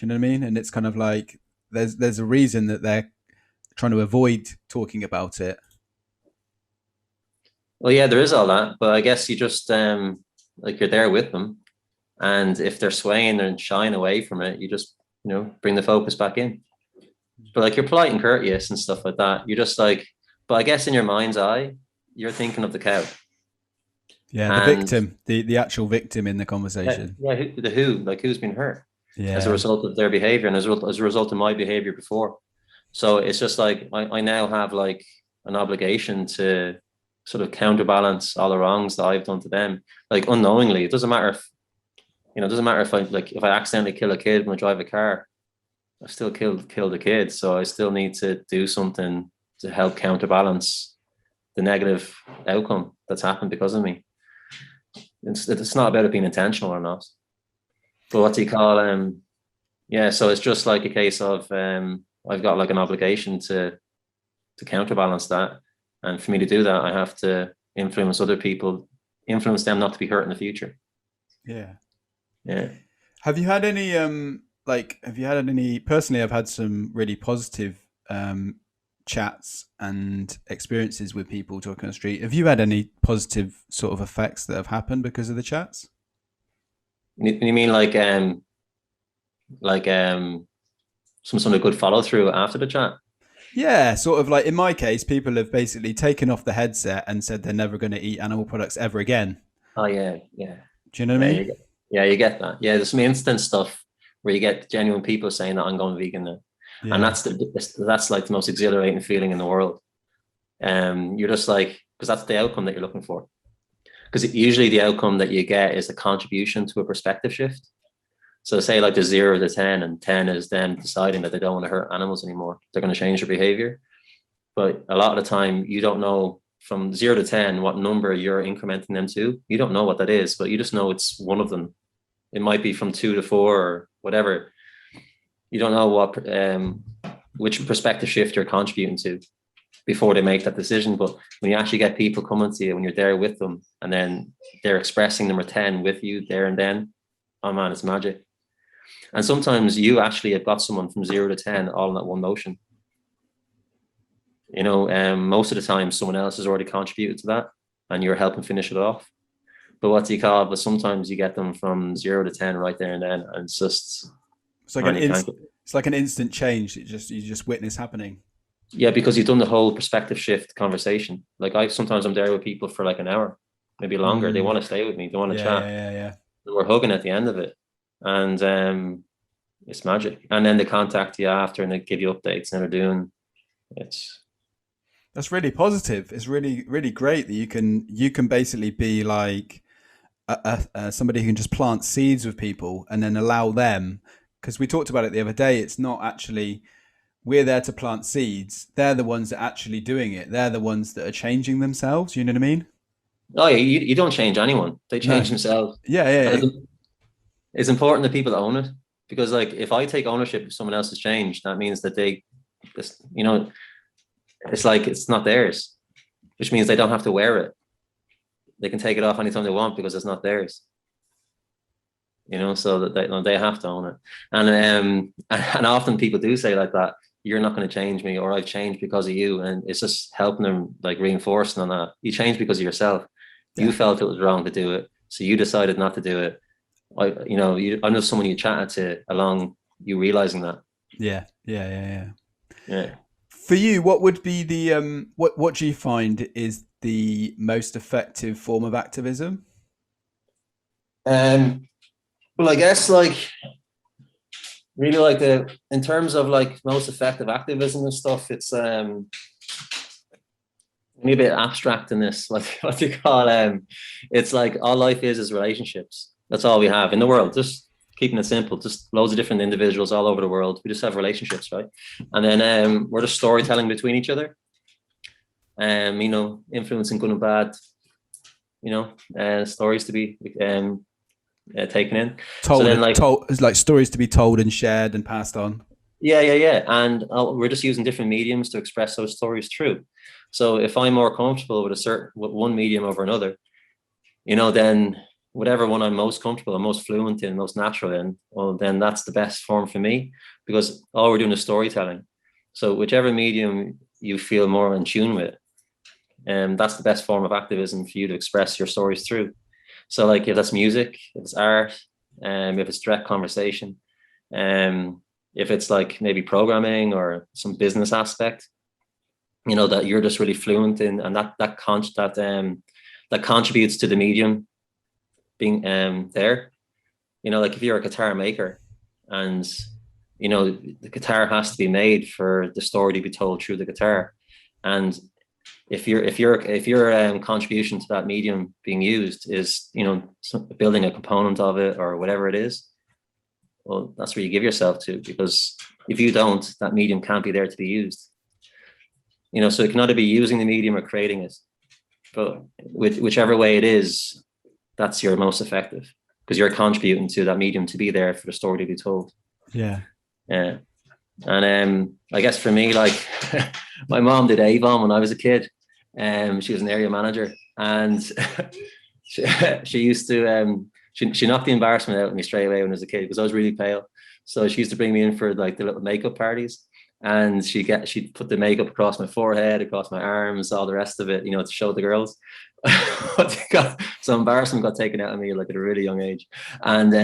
you know what I mean? And it's kind of like there's a reason that they're trying to avoid talking about it. Well, yeah, there is all that, but I guess you just like you're there with them. And if they're swaying and shying away from it, you just, you know, bring the focus back in. But like you're polite and courteous and stuff like that. You're just like, but I guess in your mind's eye, you're thinking of the cow. Yeah, the victim, the actual victim in the conversation. Yeah, like who's been hurt as a Yeah. result of their behavior and as a result of my behavior before. So it's just like I now have like an obligation to sort of counterbalance all the wrongs that I've done to them, like unknowingly. It doesn't matter if, you know, it doesn't matter if I accidentally kill a kid when I drive a car, I still killed a kid. So I still need to do something to help counterbalance the negative outcome that's happened because of me. It's not about it being intentional or not. But what do you call yeah, so it's just like a case of I've got like an obligation to counterbalance that. And for me to do that, I have to influence other people, influence them not to be hurt in the future. Yeah. Yeah. Have you had any personally, I've had some really positive chats and experiences with people talking on the street. Have you had any positive sort of effects that have happened because of the chats? You mean like some sort of good follow through after the chat? Yeah, sort of like in my case, people have basically taken off the headset and said they're never going to eat animal products ever again. Oh yeah. Do you know what I mean? You get that. Yeah, there's some instant stuff where you get genuine people saying that I'm going vegan now. Yeah. And that's like the most exhilarating feeling in the world. You're just like, because that's the outcome that you're looking for. Because usually the outcome that you get is a contribution to a perspective shift. So say like the 0 to 10, and 10 is them deciding that they don't want to hurt animals anymore. They're going to change their behavior. But a lot of the time you don't know from 0 to 10 what number you're incrementing them to. You don't know what that is, but you just know it's one of them. It might be from 2 to 4 or whatever. You don't know what which perspective shift you're contributing to. before they make that decision. But when you actually get people coming to you, when you're there with them, and then they're expressing number 10 with you there and then, oh man, it's magic. And sometimes you actually have got someone from 0 to 10 all in that one motion. You know, most of the time someone else has already contributed to that and you're helping finish it off. But what do you call it? But sometimes you get them from 0 to 10 right there and then, and it's just, it's like an instant change. You just witness happening. Yeah, because you've done the whole perspective shift conversation. Like sometimes I'm there with people for like an hour, maybe longer. They want to stay with me. They want to chat. Yeah. We're hugging at the end of it, and it's magic. And then they contact you after and they give you updates and they're doing. That's really positive. It's really, really great that you can basically be like somebody who can just plant seeds with people and then allow them. Because we talked about it the other day. It's not actually. We're there to plant seeds. They're the ones that are actually doing it. They're the ones that are changing themselves. You know what I mean? Oh yeah, you don't change anyone. They change themselves. Yeah. It's important that people own it, because like if I take ownership of someone else's change, that means that you know, it's like it's not theirs, which means they don't have to wear it. They can take it off anytime they want because it's not theirs. You know, so that they have to own it. And often people do say like that, you're not going to change me, or I've changed because of you. And it's just helping them, like reinforcing on that. You changed because of yourself. Yeah. You felt it was wrong to do it, so you decided not to do it. I know someone you chatted to along you realizing that. Yeah. Yeah. For you, what would be the what do you find is the most effective form of activism? Well, I guess like really like in terms of like most effective activism and stuff, it's maybe a bit abstract in this. What do you call it's like all life is relationships. That's all we have in the world. Just keeping it simple. Just loads of different individuals all over the world. We just have relationships, right? And then we're just storytelling between each other. You know, influencing good and bad. You know, stories to be taken in. Like stories to be told and shared and passed on. Yeah. And we're just using different mediums to express those stories through. So if I'm more comfortable with one medium over another, you know, then whatever one I'm most comfortable and most fluent in, most natural in, well, then that's the best form for me, because all we're doing is storytelling. So whichever medium you feel more in tune with, that's the best form of activism for you to express your stories through. So like if that's music, if it's art, if it's direct conversation, if it's like maybe programming or some business aspect, you know, that you're just really fluent in, and that contributes to the medium being there. You know, like if you're a guitar maker and, you know, the guitar has to be made for the story to be told through the guitar. And if your contribution to that medium being used is, you know, building a component of it or whatever it is, well, that's where you give yourself to, because if you don't, that medium can't be there to be used. You know, so it can either be using the medium or creating it, but whichever way it is, that's your most effective, because you're contributing to that medium to be there for the story to be told. Yeah. And I guess for me, like my mom did Avon when I was a kid. She was an area manager, and she used to she knocked the embarrassment out of me straight away when I was a kid, because I was really pale. So she used to bring me in for like the little makeup parties, and she'd put the makeup across my forehead, across my arms, all the rest of it, you know, to show the girls. So embarrassment got taken out of me like at a really young age. And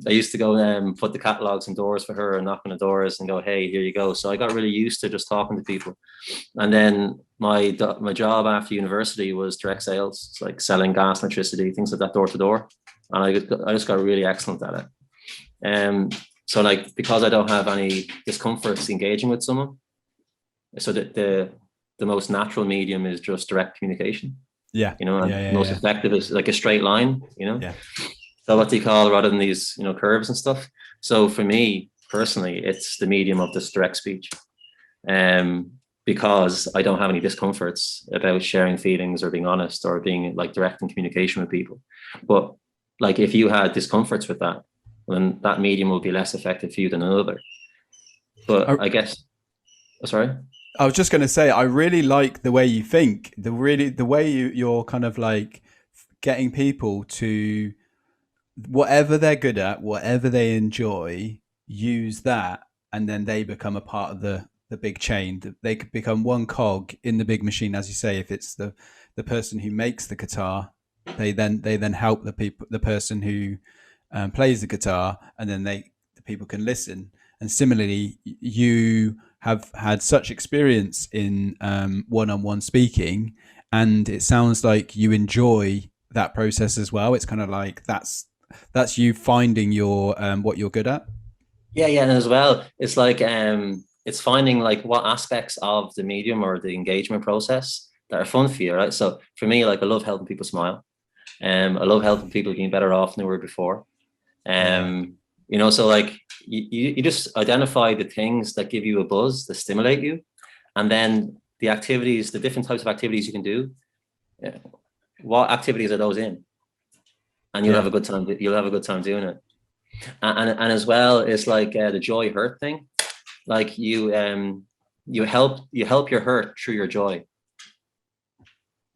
I used to go put the catalogs indoors for her and knock on the doors and go, hey, here you go. So I got really used to just talking to people. And then my job after university was direct sales. It's like selling gas, electricity, things like that, door to door. And I just got really excellent at it. So like, because I don't have any discomforts engaging with someone, so that the most natural medium is just direct communication. Yeah. You know, and most effective is like a straight line, you know. Yeah. So what do you call, rather than these, you know, curves and stuff. So for me personally, it's the medium of this direct speech. Because I don't have any discomforts about sharing feelings or being honest or being like direct in communication with people. But like if you had discomforts with that, then that medium will be less effective for you than another. But I guess, sorry. I was just going to say, I really like the way you think, the way you're kind of like getting people to whatever they're good at, whatever they enjoy, use that, and then they become a part of the big chain. They could become one cog in the big machine, as you say. If it's the person who makes the guitar, they then help the person who plays the guitar, and then the people can listen. And similarly, you have had such experience in one-on-one speaking, and it sounds like you enjoy that process as well. It's kind of like that's you finding your what you're good at. Yeah, and as well, it's like it's finding like what aspects of the medium or the engagement process that are fun for you, right? So for me, like I love helping people smile. I love helping people getting better off than they were before. Yeah. So like you just identify the things that give you a buzz, that stimulate you, and then the activities, the different types of activities you can do. What activities are those in? And you'll have a good time. You'll have a good time doing it. And as well, it's like the joy hurt thing. Like you help your hurt through your joy.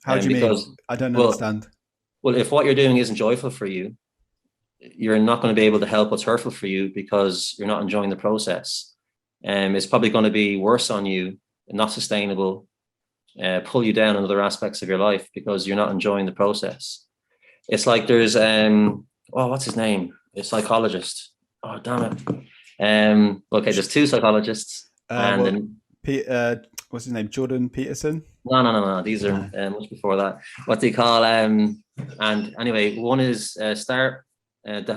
How do you mean? I don't understand. Well, if what you're doing isn't joyful for you, you're not going to be able to help what's hurtful for you because you're not enjoying the process. It's probably going to be worse on you, not sustainable, pull you down in other aspects of your life because you're not enjoying the process. It's like there's what's his name? A psychologist. Oh, damn it. Okay, there's two psychologists. What's his name? Jordan Peterson? No. These are much before that. What they call and anyway, one is start with the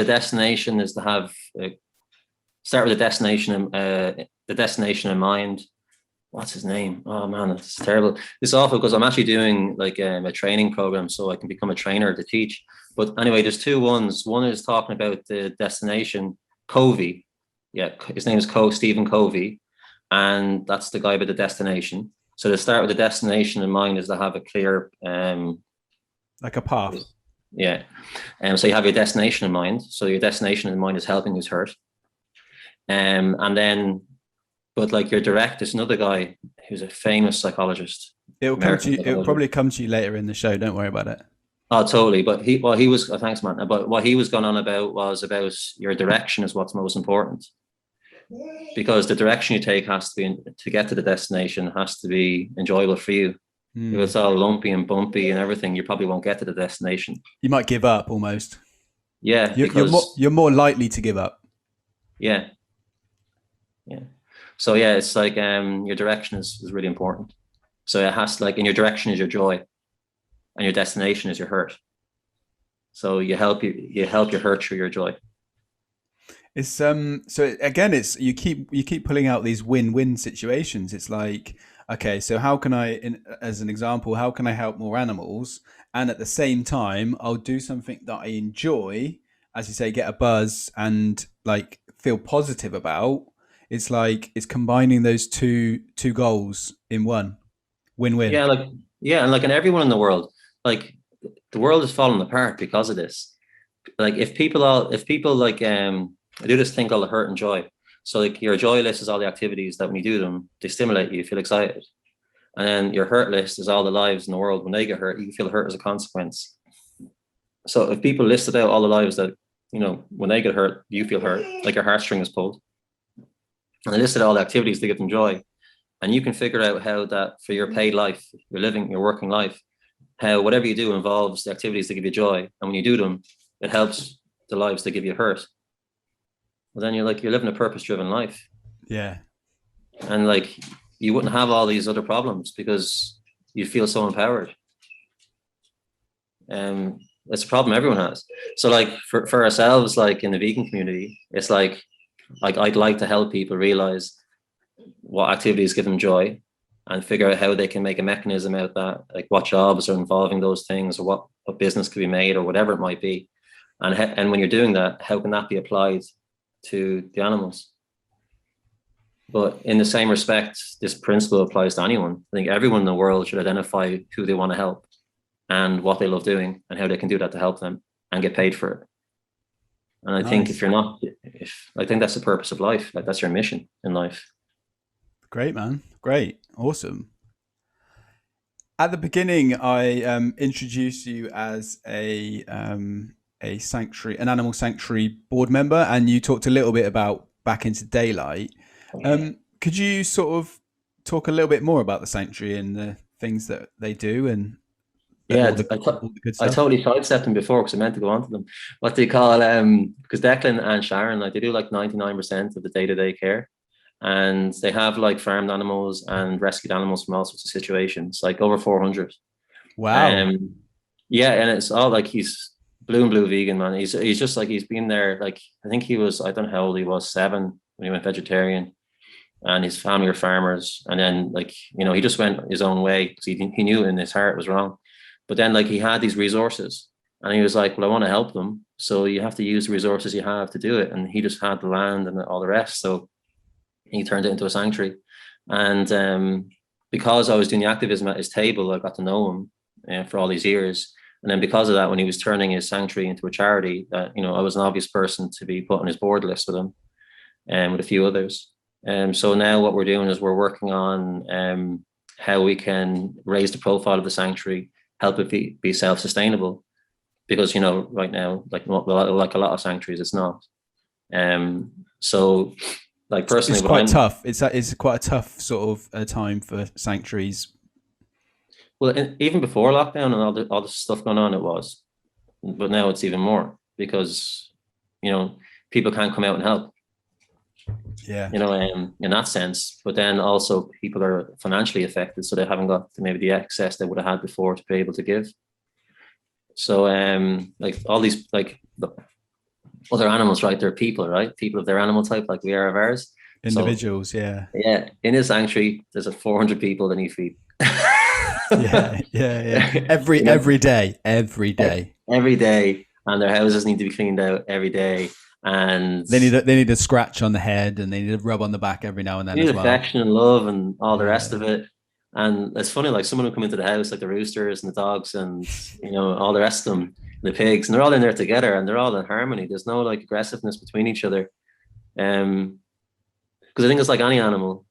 destination is to have start with the destination in mind. What's his name? Oh man, it's terrible. It's awful because I'm actually doing like a training program so I can become a trainer to teach. But anyway, there's two ones. One is talking about the destination, Covey. Yeah, his name is Stephen Covey, and that's the guy about the destination. So to start with the destination in mind is to have a clear like a path. Yeah. So you have your destination in mind. So your destination in mind is helping who's hurt. And then but like your direct is another guy who's a famous psychologist. It'll probably come to you later in the show. Don't worry about it. Oh, totally. But he was thanks, man. But what he was going on about was about your direction is what's most important. Because the direction you take has to be to get to the destination has to be enjoyable for you. If it's all lumpy and bumpy and everything, you probably won't get to the destination. You might give up almost. Yeah. You're more likely to give up. Yeah. So yeah, it's like your direction is really important. So it has to, like, in your direction is your joy, and your destination is your hurt. So you help your hurt through your joy. It's so again, it's you keep pulling out these win-win situations. It's like, okay, so how can I, as an example, how can I help more animals, and at the same time I'll do something that I enjoy, as you say, get a buzz and like feel positive about. It's like it's combining those two goals in one. Win-win. And everyone in the world, like the world is falling apart because of this. Like if people like do this thing called the hurt and joy. So like your joy list is all the activities that when you do them, they stimulate you, feel excited. And then your hurt list is all the lives in the world. When they get hurt, you feel hurt as a consequence. So if people listed out all the lives that, when they get hurt, you feel hurt, like your heartstring is pulled. And they listed all the activities that give them joy. And you can figure out how that for your paid life, your working life, how whatever you do involves the activities that give you joy. And when you do them, it helps the lives that give you hurt. Well, then you're living a purpose-driven life. Yeah. And like, you wouldn't have all these other problems because you feel so empowered. It's a problem everyone has. So like for ourselves, like in the vegan community, it's like I'd like to help people realize what activities give them joy and figure out how they can make a mechanism out of that, like what jobs are involving those things, or what business could be made, or whatever it might be. And when you're doing that, how can that be applied to the animals? But in the same respect, this principle applies to anyone. I think everyone in the world should identify who they want to help and what they love doing and how they can do that to help them and get paid for it. And I think if you're not, I think that's the purpose of life. Like that's your mission in life. Great, man. Great. Awesome. At the beginning, I introduced you as a sanctuary, an animal sanctuary board member, and you talked a little bit about Back into Daylight. Could you sort of talk a little bit more about the sanctuary and the things that they do and all the good stuff? I totally sidestepped them before because I meant to go on to them. What they call because Declan and Sharon, like they do like 99% of the day-to-day care. And they have like farmed animals and rescued animals from all sorts of situations, like over 400. Wow. Yeah, and it's all like he's blue vegan, man. He's just like he's been there. Like I think he was, I don't know how old he was, 7 when he went vegetarian, and his family are farmers. And then like he just went his own way because he knew in his heart it was wrong. But then like he had these resources, and he was like, well, I want to help them, so you have to use the resources you have to do it. And he just had the land and all the rest, so he turned it into a sanctuary. And because I was doing the activism at his table, I got to know him for all these years. And then because of that, when he was turning his sanctuary into a charity, that I was an obvious person to be put on his board list with him and with a few others. So now what we're doing is we're working on how we can raise the profile of the sanctuary, help it be self-sustainable. Because right now, like a lot of sanctuaries, it's not. So like personally, it's quite tough. It's quite a tough sort of a time for sanctuaries. Well, even before lockdown and all the stuff going on, it was, but now it's even more because people can't come out and help. Yeah. In that sense, but then also people are financially affected, so they haven't got maybe the access they would have had before to be able to give. So like all these like the other animals, right? They're people, right? People of their animal type, like we are of ours. Individuals, so, yeah. Yeah. In his sanctuary, there's 400 people that need feed. yeah. Every day. Every day. And their houses need to be cleaned out every day. And they need a scratch on the head, and they need a rub on the back every now and then. They need affection and love and all the rest of it. And it's funny, like someone will come into the house, like the roosters and the dogs and all the rest of them, the pigs, and they're all in there together and they're all in harmony. There's no like aggressiveness between each other. Because I think it's like any animal,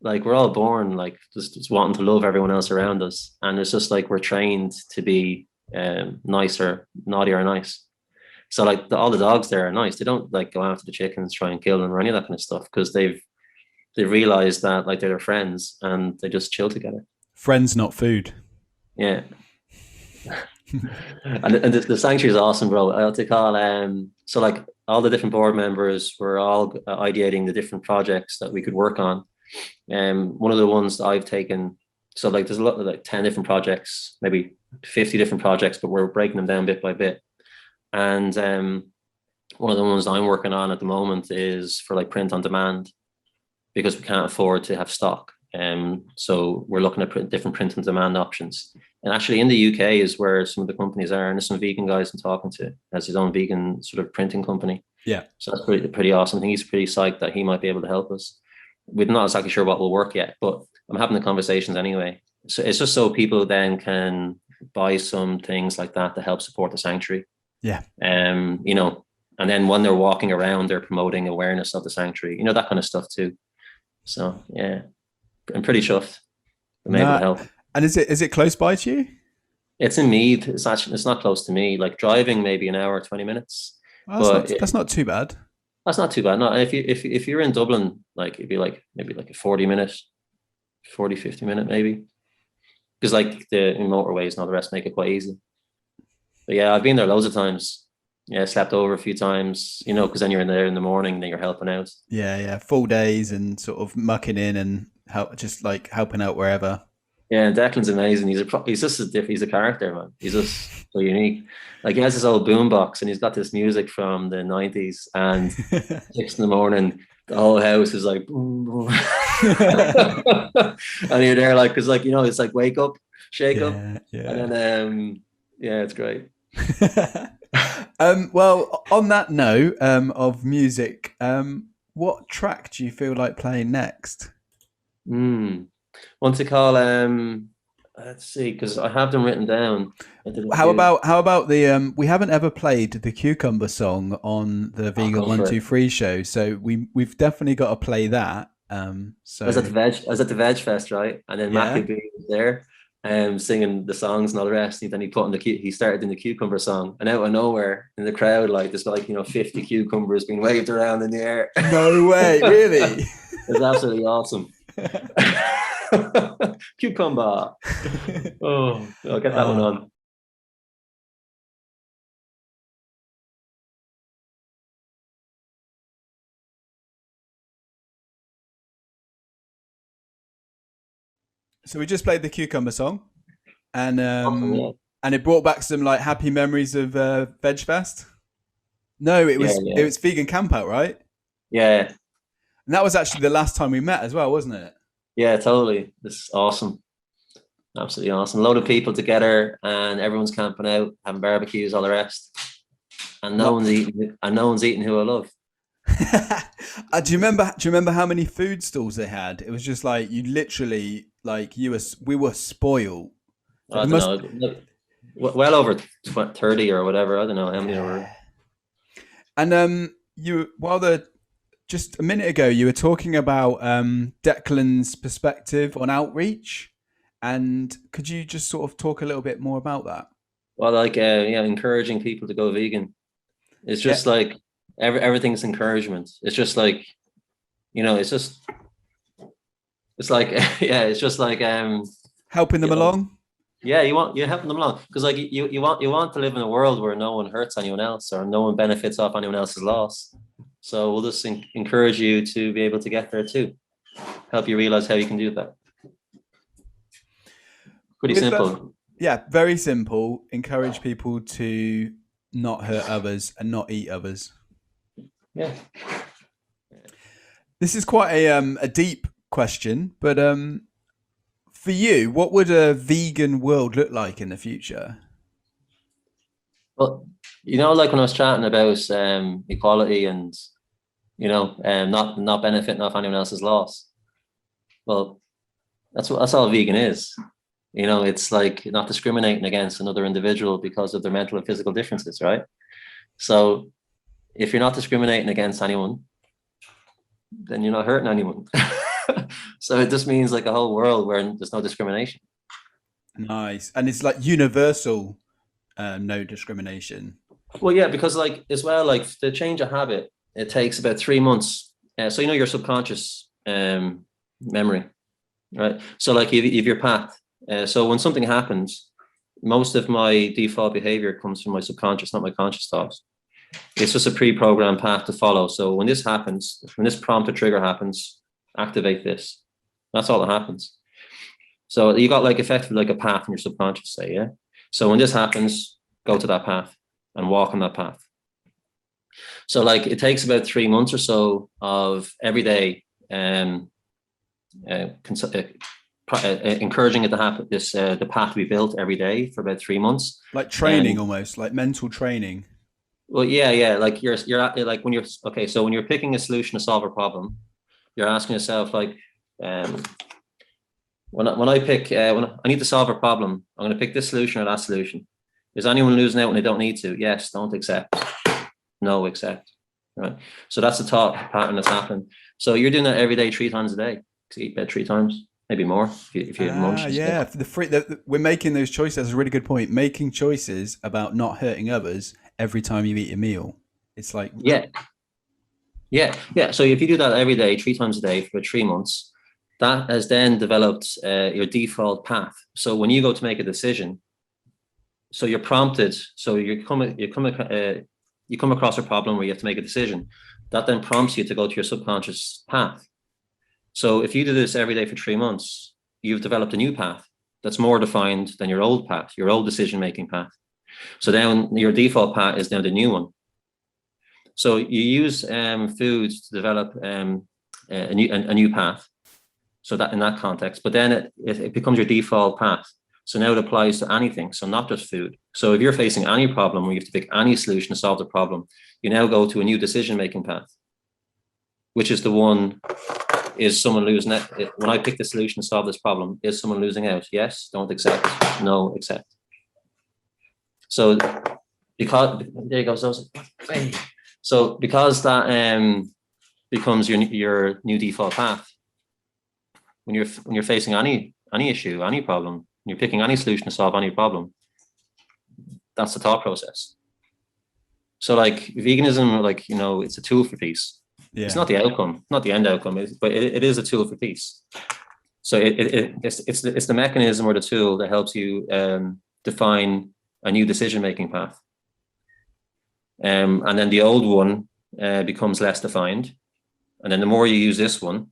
like we're all born like just wanting to love everyone else around us, and it's just like we're trained to be nice or naughty or nice. So like all the dogs there are nice. They don't like go after the chickens, try and kill them or any of that kind of stuff, because they've realized that like they're their friends and they just chill together. Friends, not food. Yeah. and the sanctuary is awesome, bro. I have to call so like all the different board members were all ideating the different projects that we could work on. One of the ones that I've taken, so like there's a lot of like 10 different projects, maybe 50 different projects, but we're breaking them down bit by bit. And one of the ones I'm working on at the moment is for like print on demand, because we can't afford to have stock. So we're looking at different print on demand options. And actually in the UK is where some of the companies are, and there's some vegan guys I'm talking to, has his own vegan sort of printing company. Yeah. So that's pretty awesome. I think he's pretty psyched that he might be able to help us. We're not exactly sure what will work yet, but I'm having the conversations anyway. So it's just so people then can buy some things like that to help support the sanctuary. Yeah. And then when they're walking around, they're promoting awareness of the sanctuary, that kind of stuff too. So yeah, I'm pretty chuffed. I'm able to help. And is it close by to you? It's in Meath. It's not close to me. Like driving maybe an hour, 20 minutes. That's not too bad. That's not too bad. No, if you're in Dublin, like it'd be like maybe like a 50 minute maybe. Because like the motorways and all the rest make it quite easy. But yeah, I've been there loads of times. Yeah, slept over a few times, because then you're in there in the morning, then you're helping out. Yeah, full days and sort of mucking in and just like helping out wherever. Yeah, and Declan's amazing. He's just he's a character, man. He's just so unique. Like he has this old boombox and he's got this music from the 90s, and 6 a.m, the whole house is like boom, boom. And you're there like, because like it's like wake up, shake up, and then it's great. Well, on that note of music, what track do you feel like playing next? What's it called? Let's see, because I have them written down. How about the we haven't ever played the cucumber song on the I'll Vegan go One for Two it. Three show, so we've definitely got to play that. So I was at the Veg Fest, right? And then yeah, Mackie B was there, singing the songs and all the rest. And then he started in the cucumber song, and out of nowhere in the crowd, like there's like 50 cucumbers being waved around in the air. no way, really. It's absolutely awesome. Cucumber. Oh, I'll get that one Oh. on. So we just played the cucumber song, and Awesome, yeah. it brought back some like happy memories of Veg Fest. No, it Yeah, was yeah. vegan camp out, right? Yeah, And that was actually the last time we met as well, wasn't it? yeah, totally. This is awesome. Absolutely awesome. A load of people together and everyone's camping out, having barbecues, all the rest. And no one's eating who I love. Do you remember? Do you remember how many food stalls they had? It was just like you literally like we were spoiled. So I there don't must, know. Well over 30 or whatever. I don't know how many there were. yeah. And you just a minute ago you were talking about Declan's perspective on outreach, and could you just sort of talk a little bit more about that? Well, like encouraging people to go vegan. It's Yeah, just like everything's encouragement. It's just like, it's like yeah, it's just like helping them you know, along. yeah, you're helping them along because like you want to live in a world where no one hurts anyone else or no one benefits off anyone else's loss. So we'll just encourage you to be able to get there too. Help you realize how you can do that. Pretty With simple. yeah, very simple. Encourage people to not hurt others and not eat others. Yeah. This is quite a deep question, but for you, what would a vegan world look like in the future? Well, like when I was chatting about equality and not benefiting off anyone else's loss. Well, that's all vegan is. It's like not discriminating against another individual because of their mental and physical differences, right? So if you're not discriminating against anyone, then you're not hurting anyone. So it just means like a whole world where there's no discrimination. Nice, and it's like universal, no discrimination. Well, yeah, because like as well, like the change of habit, it takes about 3 months. So your subconscious memory, right? So like if your path. So when something happens, most of my default behavior comes from my subconscious, not my conscious thoughts. It's just a pre-programmed path to follow. So when this happens, when this prompt or trigger happens, activate this. That's all that happens. So you got like effectively like a path in your subconscious, say, yeah. So when this happens, go to that path and walk on that path. So like it takes about 3 months or so of everyday encouraging it to happen, the path to be built every day for about 3 months. Like training, almost like mental training. Well, yeah. Like you're like when you're okay. So when you're picking a solution to solve a problem, you're asking yourself like, when I pick when I need to solve a problem, I'm going to pick this solution or that solution. Is anyone losing out when they don't need to? Yes. Don't accept. No, accept. Right. So that's the thought pattern that's happening. So you're doing that every day, 3 times a day. To eat about 3 times, maybe more if you have munchies. Yeah, for we're making those choices. That's a really good point. Making choices about not hurting others every time you eat a meal. It's like yeah. So if you do that every day, 3 times a day for 3 months, that has then developed your default path. So when you go to make a decision, so you're prompted. So you come across a problem where you have to make a decision. That then prompts you to go to your subconscious path. So if you do this every day for 3 months, you've developed a new path that's more defined than your old path, your old decision-making path. So then your default path is now the new one. So you use foods to develop a new path. So that in that context, but then it becomes your default path. So now it applies to anything. So not just food. So if you're facing any problem where you have to pick any solution to solve the problem, you now go to a new decision-making path, which is the one is someone losing out? When I pick the solution to solve this problem, is someone losing out? Yes, don't accept. No, accept. So because there you go. So because that becomes your new default path, when you're facing any issue, any problem, you're picking any solution to solve any problem, that's the thought process. So like veganism, like, you know, it's a tool for peace. Yeah. It's not the outcome, not the end outcome, but it is a tool for peace. So it's the mechanism or the tool that helps you define a new decision-making path. And then the old one becomes less defined. And then the more you use this one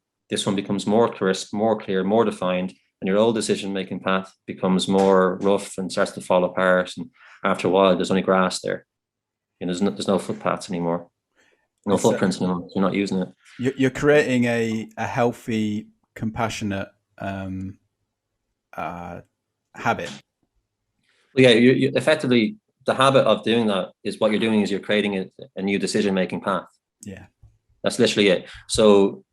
becomes more crisp, more clear, more defined, and your old decision-making path becomes more rough and starts to fall apart. And after a while, there's only grass there. And there's no footpaths anymore, no footprints anymore. You're not using it. You're creating a healthy, compassionate habit. Well, yeah, you effectively, the habit of doing that is what you're doing is you're creating a new decision-making path. Yeah, that's literally it. So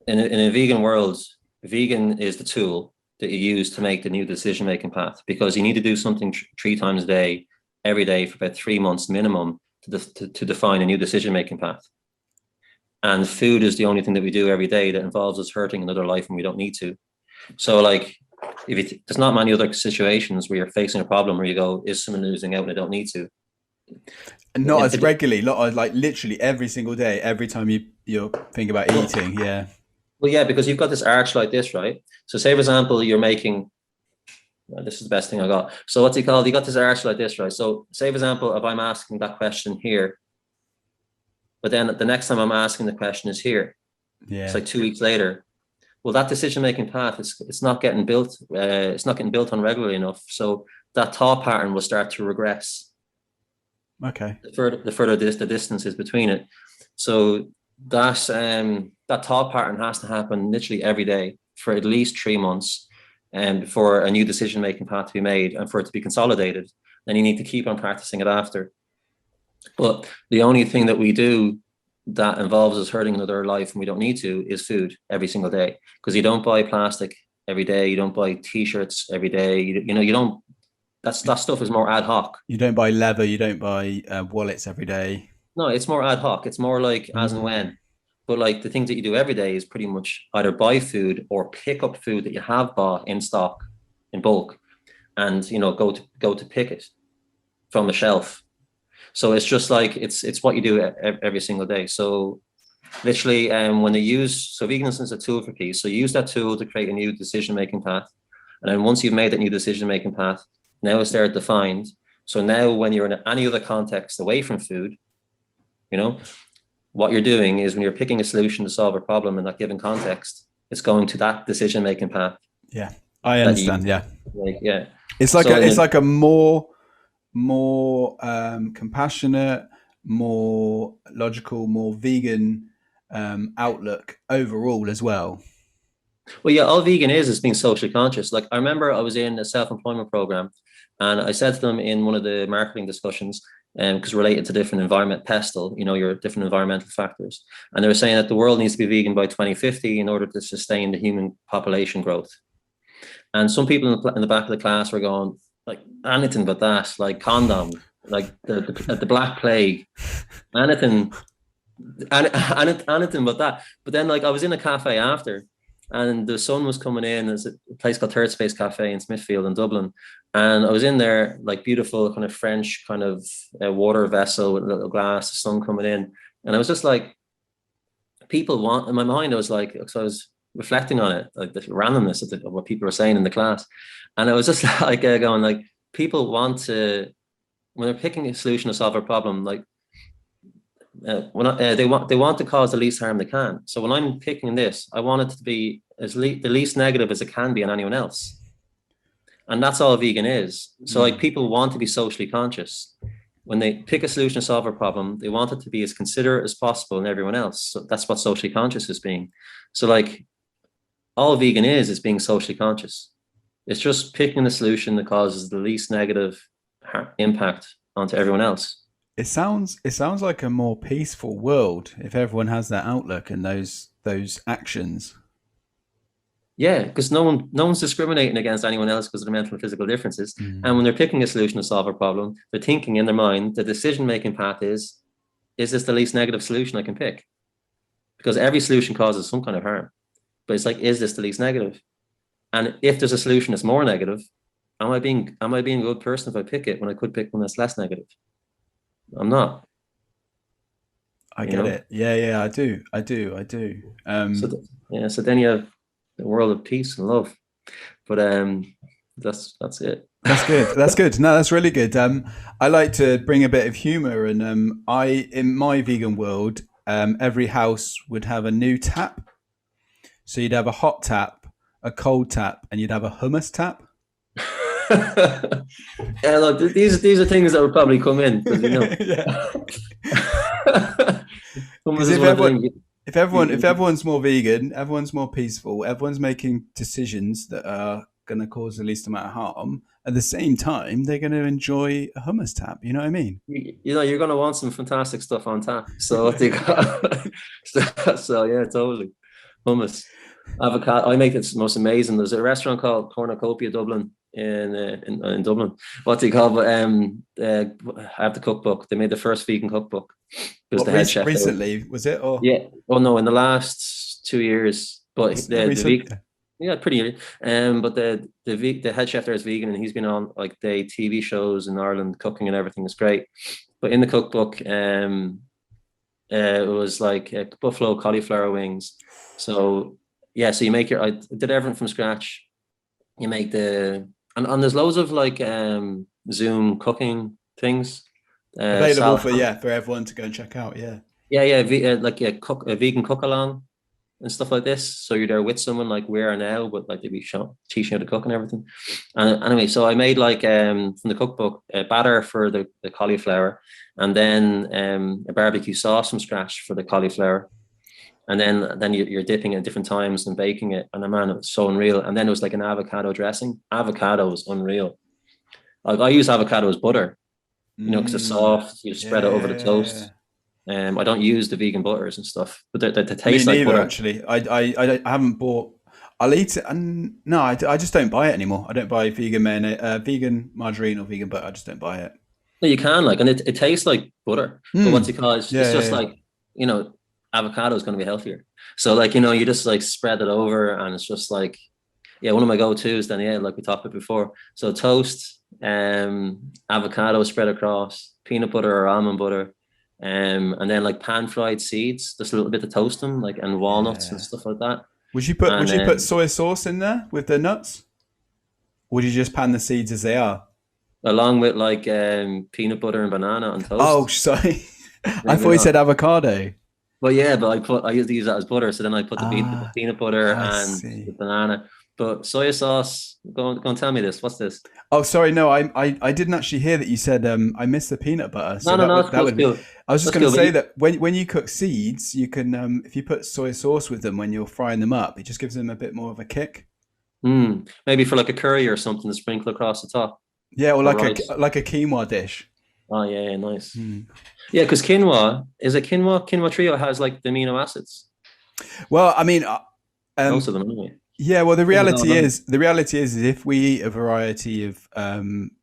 in a vegan world, vegan is the tool that you use to make the new decision-making path, because you need to do something 3 times a day, every day for about 3 months minimum to define a new decision-making path. And food is the only thing that we do every day that involves us hurting another life when we don't need to. So like, there's not many other situations where you're facing a problem where you go, is someone losing out and I don't need to? And not as regularly, like literally every single day, every time you're thinking about eating, yeah. Well, yeah, because you've got this arch like this, right? So say, for example, you're making, this is the best thing I got. So what's it called? You got this arch like this, right? So say, for example, if I'm asking that question here, but then the next time I'm asking the question is here. Yeah. It's like 2 weeks later. Well, that decision-making path, it's not getting built. It's not getting built on regularly enough. So that thought pattern will start to regress. Okay. The further the distance is between it. So that thought pattern has to happen literally every day for at least 3 months, and for a new decision-making path to be made and for it to be consolidated. Then you need to keep on practicing it after. But the only thing that we do that involves us hurting another life and we don't need to is food every single day, because you don't buy plastic every day, you don't buy t-shirts every day, you don't, that stuff is more ad hoc. You don't buy leather, you don't buy wallets every day. No, it's more ad hoc, it's more like as and when. But like the things that you do every day is pretty much either buy food or pick up food that you have bought in stock in bulk, and go to pick it from the shelf. So it's just like it's what you do every single day. So literally, when they use, so veganism is a tool for peace. So you use that tool to create a new decision-making path. And then once you've made that new decision-making path, now it's there defined. So now when you're in any other context away from food, what you're doing is when you're picking a solution to solve a problem in that given context, it's going to that decision-making path. Yeah, I understand. Yeah. Yeah. It's like a more compassionate, more logical, more vegan outlook overall as well. Well, yeah, all vegan is being socially conscious. Like I remember I was in a self-employment program, and I said to them in one of the marketing discussions, because related to different environment, pestle, your different environmental factors, and they were saying that the world needs to be vegan by 2050 in order to sustain the human population growth. And some people in the back of the class were going, like, anything but that, like condom, like the Black Plague, anything but that. But then, like, I was in a cafe after, and the sun was coming in. There's a place called Third Space Cafe in Smithfield in Dublin, and I was in there, like, beautiful kind of French kind of water vessel with a little glass, the sun coming in, and I was just like, people want, in my mind I was like, so I was reflecting on it, like the randomness of what people were saying in the class, and I was just like going, like, people want to, when they're picking a solution to solve a problem, like they want to cause the least harm they can. So when I'm picking this, I want it to be the least negative as it can be on anyone else, and that's all vegan is. So like, people want to be socially conscious. When they pick a solution to solve a problem, they want it to be as considerate as possible in everyone else. So that's what socially conscious is being. So like, all vegan is being socially conscious. It's just picking the solution that causes the least negative impact onto everyone else. It sounds like a more peaceful world if everyone has that outlook and those actions. Yeah, because no one's discriminating against anyone else because of their mental and physical differences. And when Mm. they're picking a solution to solve a problem, they're thinking in their mind, the decision-making path is this the least negative solution I can pick? Because every solution causes some kind of harm. But it's like, is this the least negative? And if there's a solution that's more negative, am I being a good person if I pick it when I could pick one that's less negative? I'm not, I you get know. it. Yeah, yeah, I do. So then you have the world of peace and love. But that's it. That's good. That's good. No, that's really good. I like to bring a bit of humor, and I in my vegan world, every house would have a new tap. So you'd have a hot tap, a cold tap, and you'd have a hummus tap. Yeah, look, these are things that would probably come in because Yeah. hummus Because is if one of the everyone, things. if everyone's more vegan, everyone's more peaceful, everyone's making decisions that are going to cause the least amount of harm. At the same time, they're going to enjoy a hummus tap. You know what I mean? You're going to want some fantastic stuff on tap. So what do you got? So yeah, totally. Hummus, avocado. I make it most amazing. There's a restaurant called Cornucopia Dublin in Dublin. What do you call it? I have the cookbook. They made the first vegan cookbook. It was What the head chef there. recently was it? Or Yeah. Oh no, in the last 2 years. But the recent? vegan. Yeah, pretty. But the head chef there is vegan, and he's been on like the TV shows in Ireland, cooking and everything is great. But in the cookbook, it was like buffalo cauliflower wings. So yeah, so you make I did everything from scratch. You make and there's loads of like Zoom cooking things. Available Salad. for everyone to go and check out. Yeah. Yeah, yeah, like a vegan cook along and stuff like this. So you're there with someone like we are now, but like they'd be teaching you how to cook and everything. And anyway, so I made like from the cookbook a batter for the cauliflower, and then a barbecue sauce from scratch for the cauliflower. And then you're dipping it at different times and baking it. And man, it was so unreal. And then it was like an avocado dressing. Avocado was unreal. Like I use avocado as butter, because it's soft. You spread it over the Yeah. toast. I don't use the vegan butters and stuff, but they Me taste like neither, butter. actually. I haven't bought. I'll eat it, and no, I just don't buy it anymore. I don't buy vegan mayonnaise, vegan margarine or vegan butter. I just don't buy it. No, you can and it tastes like butter, but what's Mm. it called? It's Yeah, yeah, just yeah. like you know, avocado is going to be healthier. So like you just like spread it over, and it's just like yeah, one of my go-tos. Then yeah, like we talked about before. So toast, avocado spread across, peanut butter or almond butter, and then like pan-fried seeds, just a little bit to toast them, like and walnuts and Yeah. stuff like that. Would you put And soy sauce in there with the nuts? Or would you just pan the seeds as they are? along with like peanut butter and banana on Oh, toast. sorry. I thought Maybe you not. said avocado. Well, yeah, but I used to use that as butter. So then I put the Ah, peanut butter I and the see. banana. But soy sauce, go and tell me this. What's this? Oh, sorry. No, I didn't actually hear that you said I missed the peanut butter. So No, no, that no, would it's cool, that it's would be. cool. I was just That's going to cool. But say that when you cook seeds, you can if you put soy sauce with them when you're frying them up, it just gives them a bit more of a kick. maybe for like a curry or something to sprinkle across the top Yeah, or or like rice. a quinoa dish. Oh yeah, yeah, nice. Hmm. Yeah, because quinoa trio has like the amino acids. Well, I mean, Most of um, them anyway. yeah. Well, the I think it's all reality done. is the reality is if we eat a variety of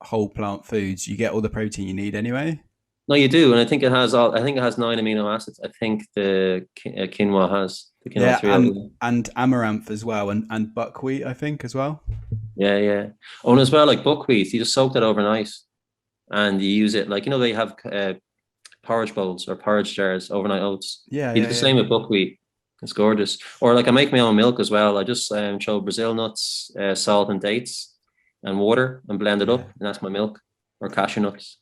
whole plant foods, you get all the protein you need anyway. No, you do, and I think it has all. I think it has 9 amino acids. I think the quinoa has the quinoa Yeah, and trio. and amaranth as well, and buckwheat, I think as well. Yeah, yeah. Oh, and as well, like buckwheat, you just soak that overnight and you use it. Like, they have porridge bowls or porridge jars, overnight oats. Yeah, You do yeah, the yeah. same with buckwheat. It's gorgeous. Or like I make my own milk as well. I just throw Brazil nuts, salt and dates and water and blend it up. Yeah. And that's my milk or cashew nuts.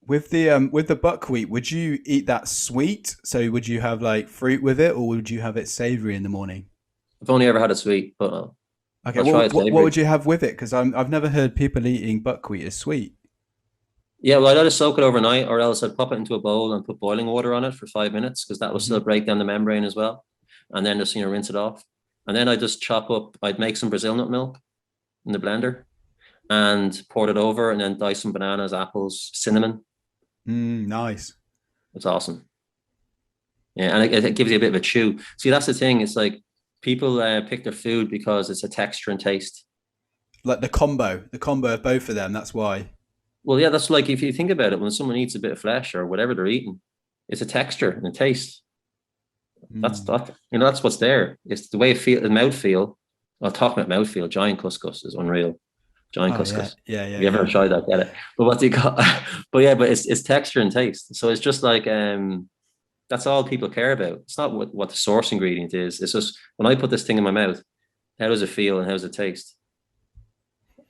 With the buckwheat, would you eat that sweet? So would you have like fruit with it, or would you have it savory in the morning? I've only ever had it sweet, but Okay, I'll try it what savory. would you have with it? Because I've never heard people eating buckwheat as sweet. Yeah, well, I'd either soak it overnight or else I'd pop it into a bowl and put boiling water on it for 5 minutes because that will Hmm. still break down the membrane as well. And then just, rinse it off. And then I just I'd make some Brazil nut milk in the blender and pour it over and then dice some bananas, apples, cinnamon, Nice. It's awesome. Yeah, and it gives you a bit of a chew. See, that's the thing. It's like people pick their food because it's a texture and taste. Like the combo of both of them. That's why. Well, yeah, that's like if you think about it, when someone eats a bit of flesh or whatever they're eating, it's a texture and a taste. That's that. You know, that's what's there. It's the way it feel, the mouth feel. Well, talking about mouth feel, giant couscous is unreal. Giant Oh yeah, couscous. yeah, If yeah, you ever yeah. tried that, get it. But what do you got? But yeah, but it's texture and taste. So it's just like that's all people care about. It's not what the source ingredient is. It's just when I put this thing in my mouth, how does it feel and how does it taste?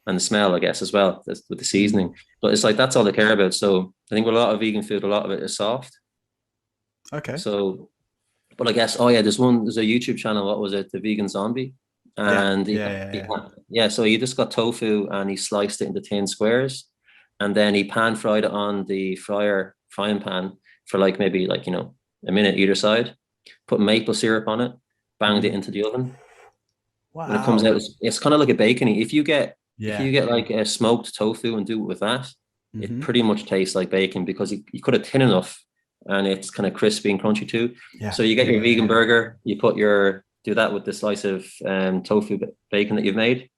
And the smell, I guess, as well, with the seasoning. But it's like that's all they care about. So I think with a lot of vegan food, a lot of it is soft. Okay. So, but I guess, there's a YouTube channel. What was it? The Vegan Zombie. Yeah, And yeah, yeah, yeah, so he just got tofu and he sliced it into thin squares, and then he pan fried it on the frying pan for like maybe like a minute either side. Put maple syrup on it, banged it into the oven. When it comes Wow. out, it's kind of like a bacony. If Yeah. you get like a smoked tofu and do it with that, it Hmm. pretty much tastes like bacon because you cut it thin enough and it's kind of crispy and crunchy too. Yeah. So you get Yeah. your Yeah. vegan Yeah. burger, do that with the slice of tofu bacon that you've made,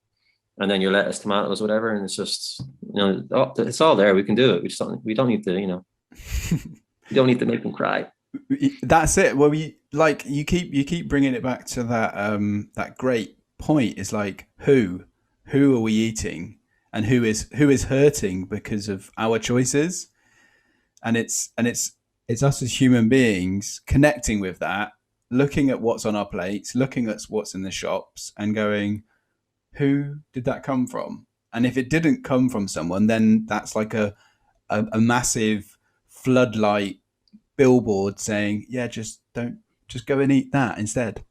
and then your lettuce, tomatoes, whatever, and it's just it's all there. We can do it. We don't need to we don't need to make them cry. That's it. Well, you keep bringing it back to that great point. Is like who are we eating, and who is hurting because of our choices, and it's us as human beings connecting with that, looking at what's on our plates, looking at what's in the shops, and going, who did that come from? And if it didn't come from someone, then that's like a massive floodlight billboard saying, yeah, just go and eat that instead.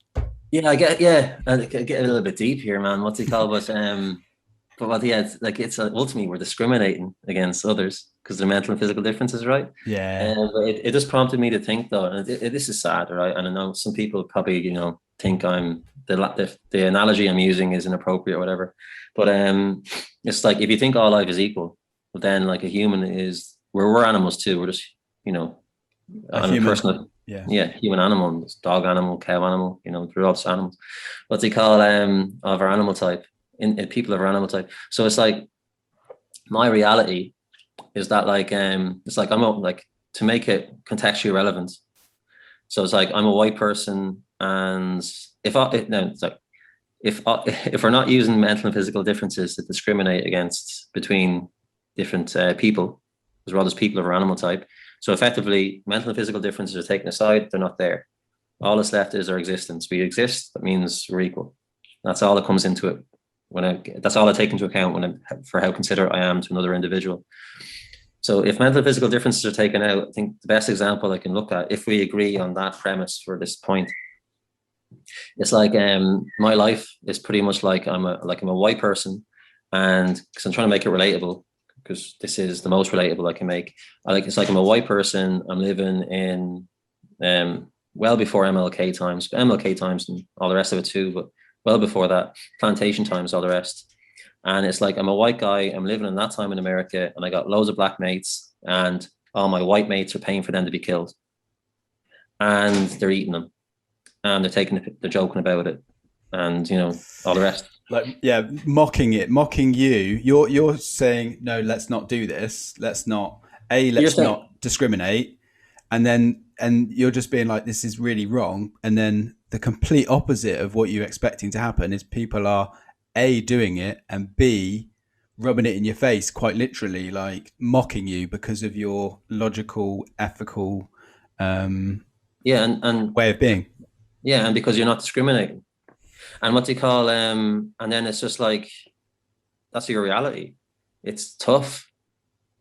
And get a little bit deep here, man. What's it called? But what, yeah, it's ultimately we're discriminating against others because their mental and physical differences, right? Yeah. And it just prompted me to think though, and this is sad, right? And I know some people probably think I'm the analogy I'm using is inappropriate or whatever, but it's like if you think all life is equal, then like a human is we're animals too. We're just A I'm a human. person. Yeah. Yeah, human animal, dog animal, cow animal. They're all just animals. What's he called? Of our animal type, in people of our animal type. So it's like my reality is that like it's like like to make it contextually relevant. So it's like I'm a white person, and it's like if we're not using mental and physical differences to discriminate between different people, as well as people of our animal type. So effectively, mental and physical differences are taken aside; they're not there. All that's left is our existence. We exist. That means we're equal. That's all that comes into it. That's all I take into account for how considerate I am to another individual. So if mental and physical differences are taken out, I think the best example I can look at, if we agree on that premise for this point, it's like my life is pretty much like I'm a white person, and because I'm trying to make it relatable, because this is the most relatable I can make. It's like I'm a white person. I'm living in well before MLK times, and all the rest of it too, but well before that, plantation times, all the rest. And it's like I'm a white guy. I'm living in that time in America, and I got loads of black mates, and all my white mates are paying for them to be killed, and they're eating them, and they're joking about it, and all the rest. Like, yeah, mocking you. You're saying, no, let's not do this. Let's not discriminate. And you're just being like, this is really wrong. And then the complete opposite of what you're expecting to happen is people are A, doing it, and B, rubbing it in your face, quite literally, like mocking you because of your logical, ethical and way of being. yeah, and because you're not discriminating. And what do you call and then it's just like that's your reality. It's tough.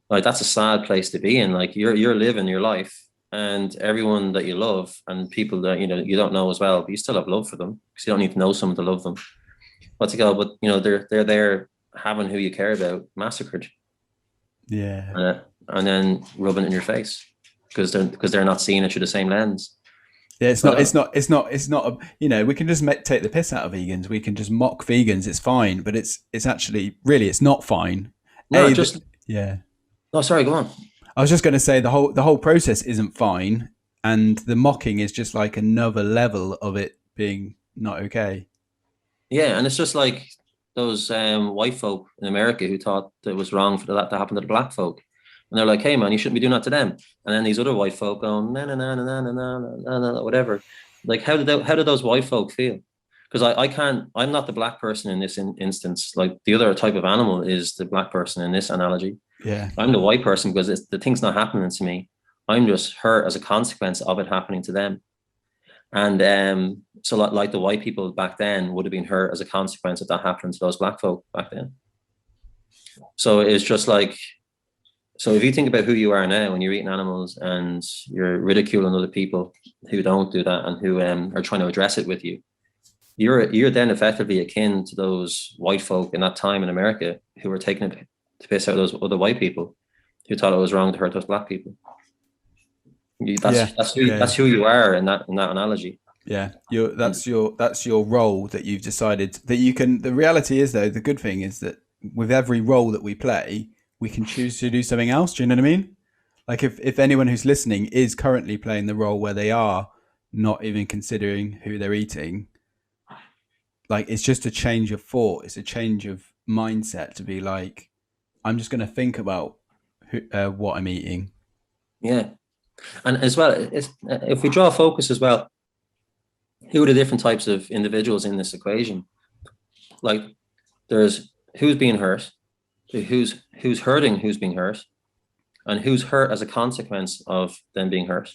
Like that's a sad place to be in. Like you're living your life, and everyone that you love and people that you don't know as well, but you still have love for them because you don't need to know someone to love them. What's it called? But they're there having who you care about massacred. Yeah. And then rubbing it in your face because they're not seeing it through the same lens. Yeah, it's not. We can just take the piss out of vegans. We can just mock vegans. It's fine, but it's actually really it's not fine. No, Yeah. Oh, sorry, go on. I was just going to say the whole process isn't fine, and the mocking is just like another level of it being not okay. Yeah, and it's just like those white folk in America who thought that it was wrong for that to happen to the black folk. And they're like, hey man, you shouldn't be doing that to them. And then these other white folk going, na na na na na na na na, whatever. Like how did those white folk feel? Because I can't, I'm not the black person in this instance. Like the other type of animal is the black person in this analogy. Yeah. I'm the white person because the thing's not happening to me. I'm just hurt as a consequence of it happening to them. And so like the white people back then would have been hurt as a consequence of that happening to those black folk back then. So it's just like, so if you think about who you are now when you're eating animals and you're ridiculing other people who don't do that and who are trying to address it with you, you're then effectively akin to those white folk in that time in America who were taking it to piss out those other white people who thought it was wrong to hurt those black people. That's who you are in that analogy. Yeah, that's your role that you've decided that you can. The reality is, though, the good thing is that with every role that we play, we can choose to do something else. Do you know what I mean? Like if anyone who's listening is currently playing the role where they are not even considering who they're eating, like it's just a change of thought. It's a change of mindset to be like, I'm just going to think about what I'm eating. Yeah. And as well, if we draw focus as well, who are the different types of individuals in this equation? Like there's who's being hurt, who's hurting who's being hurt, and who's hurt as a consequence of them being hurt.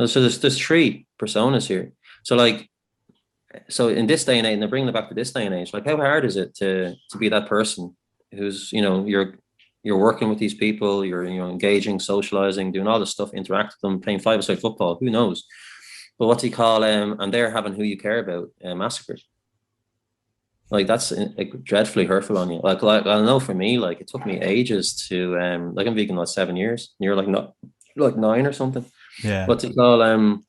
So there's three personas here. So in this day and age, and they're bringing it back to this day and age, like how hard is it to be that person who's, you're working with these people, you're engaging, socializing, doing all this stuff, interact with them, playing five-a-side football, who knows? But what do you call and they're having who you care about massacred. Like that's dreadfully hurtful on you. Like I know for me, like it took me ages to like I'm vegan like 7 years. And you're like not like 9 or something. Yeah. What do you call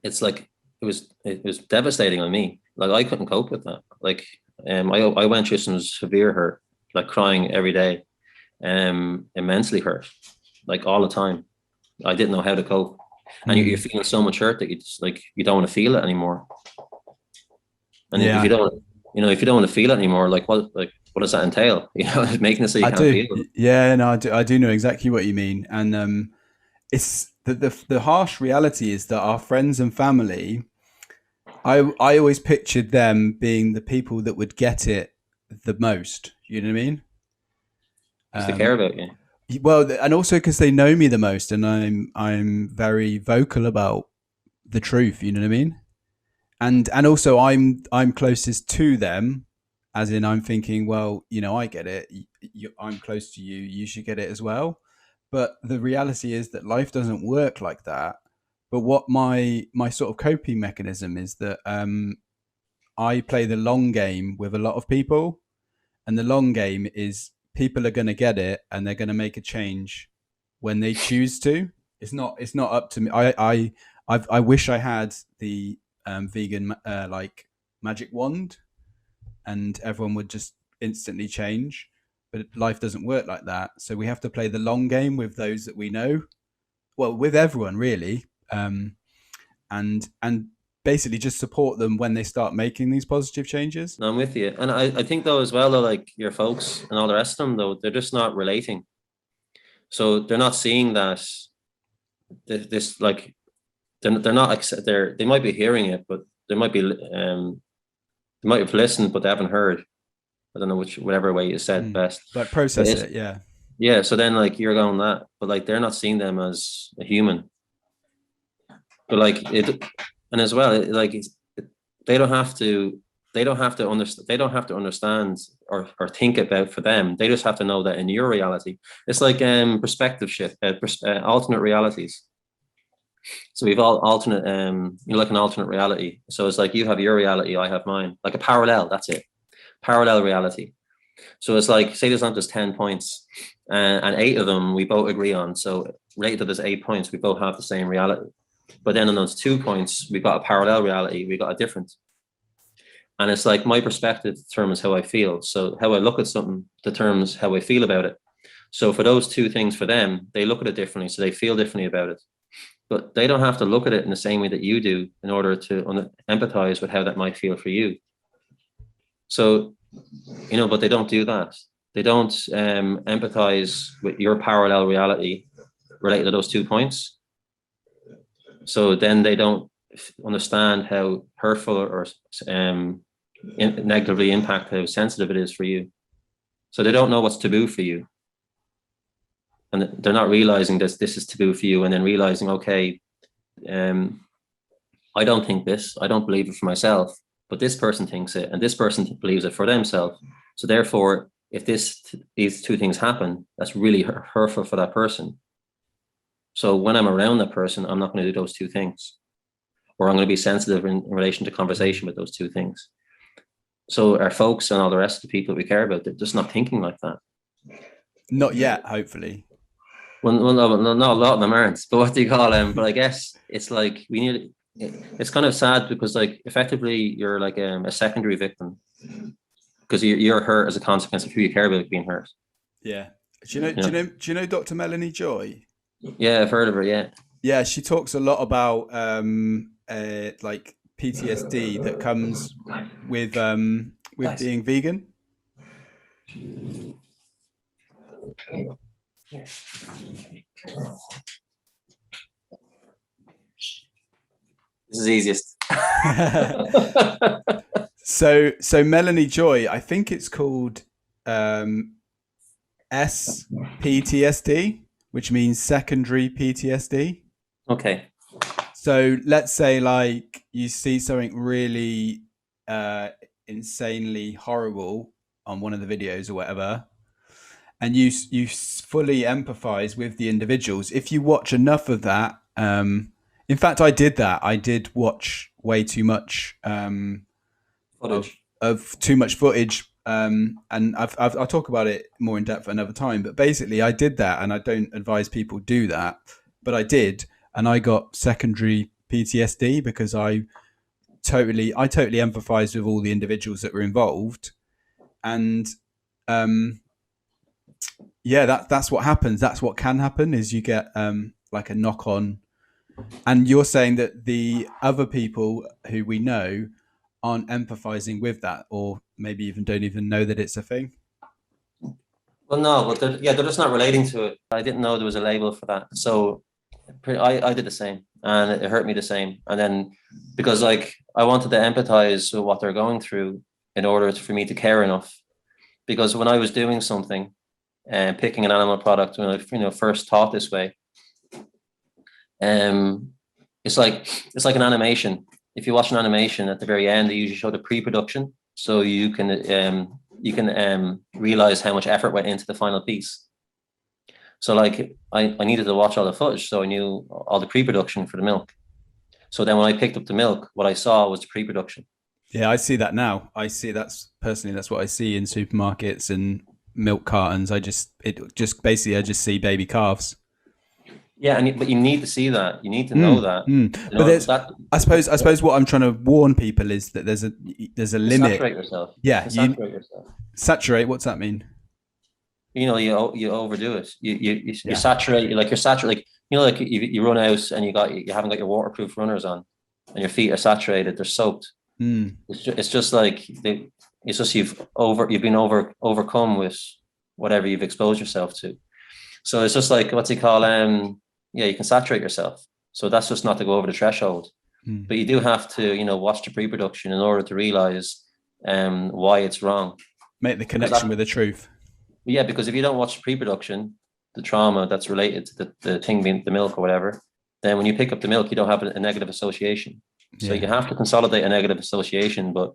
it's like it was devastating on me. Like I couldn't cope with that. Like I went through some severe hurt, like crying every day. Immensely hurt, like all the time. I didn't know how to cope, and you're feeling so much hurt that you just like you don't want to feel it anymore. And if you don't want to feel it anymore, like what does that entail? Making it so you can't feel it. Yeah, no, I do know exactly what you mean, and it's the harsh reality is that our friends and family, I always pictured them being the people that would get it the most. You know what I mean? They care about you. Well, and also because they know me the most, and I'm very vocal about the truth. You know what I mean? And also I'm closest to them, as in I'm thinking, well, I get it. I'm close to you. You should get it as well. But the reality is that life doesn't work like that. But what my sort of coping mechanism is that I play the long game with a lot of people, and the long game is people are going to get it and they're going to make a change when they choose to. It's not up to me. I wish I had the vegan like magic wand and everyone would just instantly change, but life doesn't work like that. So we have to play the long game with those that we know, well, with everyone really, and basically just support them when they start making these positive changes. I'm with you. And I think though as well, though, like your folks and all the rest of them though, they're just not relating. So they're not seeing that this like they're not they might be hearing it, but they might have listened, but they haven't heard. I don't know whatever way you said best. Like process it, yeah. Yeah. So then like you're going that, but like they're not seeing them as a human. But like it. And as well, they don't have to understand or think about for them. They just have to know that in your reality, it's like perspective shift, alternate realities. So we've all alternate, like an alternate reality. So it's like you have your reality, I have mine, like a parallel. That's it, parallel reality. So it's like say there's not just 10 points, and 8 of them we both agree on. So related to those 8 points, we both have the same reality. But then on those 2 points, we got a parallel reality, we got a different. And it's like my perspective determines how I feel. So how I look at something determines how I feel about it. So for those two things, for them, they look at it differently, so they feel differently about it. But they don't have to look at it in the same way that you do in order to empathize with how that might feel for you. So, but they don't do that. They don't empathize with your parallel reality related to those 2 points. So then they don't understand how hurtful or negatively impact how sensitive it is for you. So they don't know what's taboo for you. And they're not realizing this is taboo for you, and then realizing, okay, I don't think this, I don't believe it for myself, but this person thinks it, and this person believes it for themselves. So therefore, if these two things happen, that's really hurtful for that person. So when I'm around that person, I'm not going to do those two things, or I'm going to be sensitive in relation to conversation with those two things. So our folks and all the rest of the people we care about, they're just not thinking like that. Not yet, hopefully. Well, no, a lot of them aren't. But what do you call them? But I guess it's like it's kind of sad because, like, effectively you're like a secondary victim because you're hurt as a consequence of who you care about being hurt. Yeah. Do you know Dr. Melanie Joy? Yeah, I've heard of her. Yeah. Yeah, she talks a lot about like PTSD that comes with being vegan. This is easiest. So Melanie Joy, I think it's called SPTSD, which means secondary PTSD. Okay. So let's say like you see something really insanely horrible on one of the videos or whatever, and you fully empathize with the individuals. If you watch enough of that, in fact, I did that. I did watch way too much Footage. of too much footage, and I'll talk about it more in depth another time. But basically, I did that, and I don't advise people do that, but I did, and I got secondary PTSD because I totally empathized with all the individuals that were involved, and yeah, that's what happens. That's what can happen is you get like a knock on. And you're saying that the other people who we know aren't empathizing with that, or maybe even don't even know that it's a thing. Well, no, but they're just not relating to it. I didn't know there was a label for that. So I did the same, and it hurt me the same. And then because like I wanted to empathize with what they're going through in order for me to care enough. Because when I was doing something and picking an animal product, when I first taught this way, it's like an animation. If you watch an animation at the very end, they usually show the pre-production, so you can realize how much effort went into the final piece. So like I needed to watch all the footage, so I knew all the pre-production for the milk. So then when I picked up the milk, what I saw was the pre-production. Yeah, I see that now. I see that's what I see in supermarkets and milk cartons. I just see baby calves. Yeah, but you need to see that. You need to know that. But I suppose what I'm trying to warn people is that there's a limit. Saturate yourself. Yeah, saturate yourself. Saturate. What's that mean? You overdo it. You saturate. You're saturated. Like you run out and you haven't got your waterproof runners on, and your feet are saturated. They're soaked. It's just like you've been overcome with whatever you've exposed yourself to. So it's just like you can saturate yourself. So that's just not to go over the threshold. But you do have to, watch the pre-production in order to realize why it's wrong. Make the connection with the truth. Yeah, because if you don't watch the pre-production, the trauma that's related to the thing being the milk or whatever, then when you pick up the milk, you don't have a negative association. So you have to consolidate a negative association, but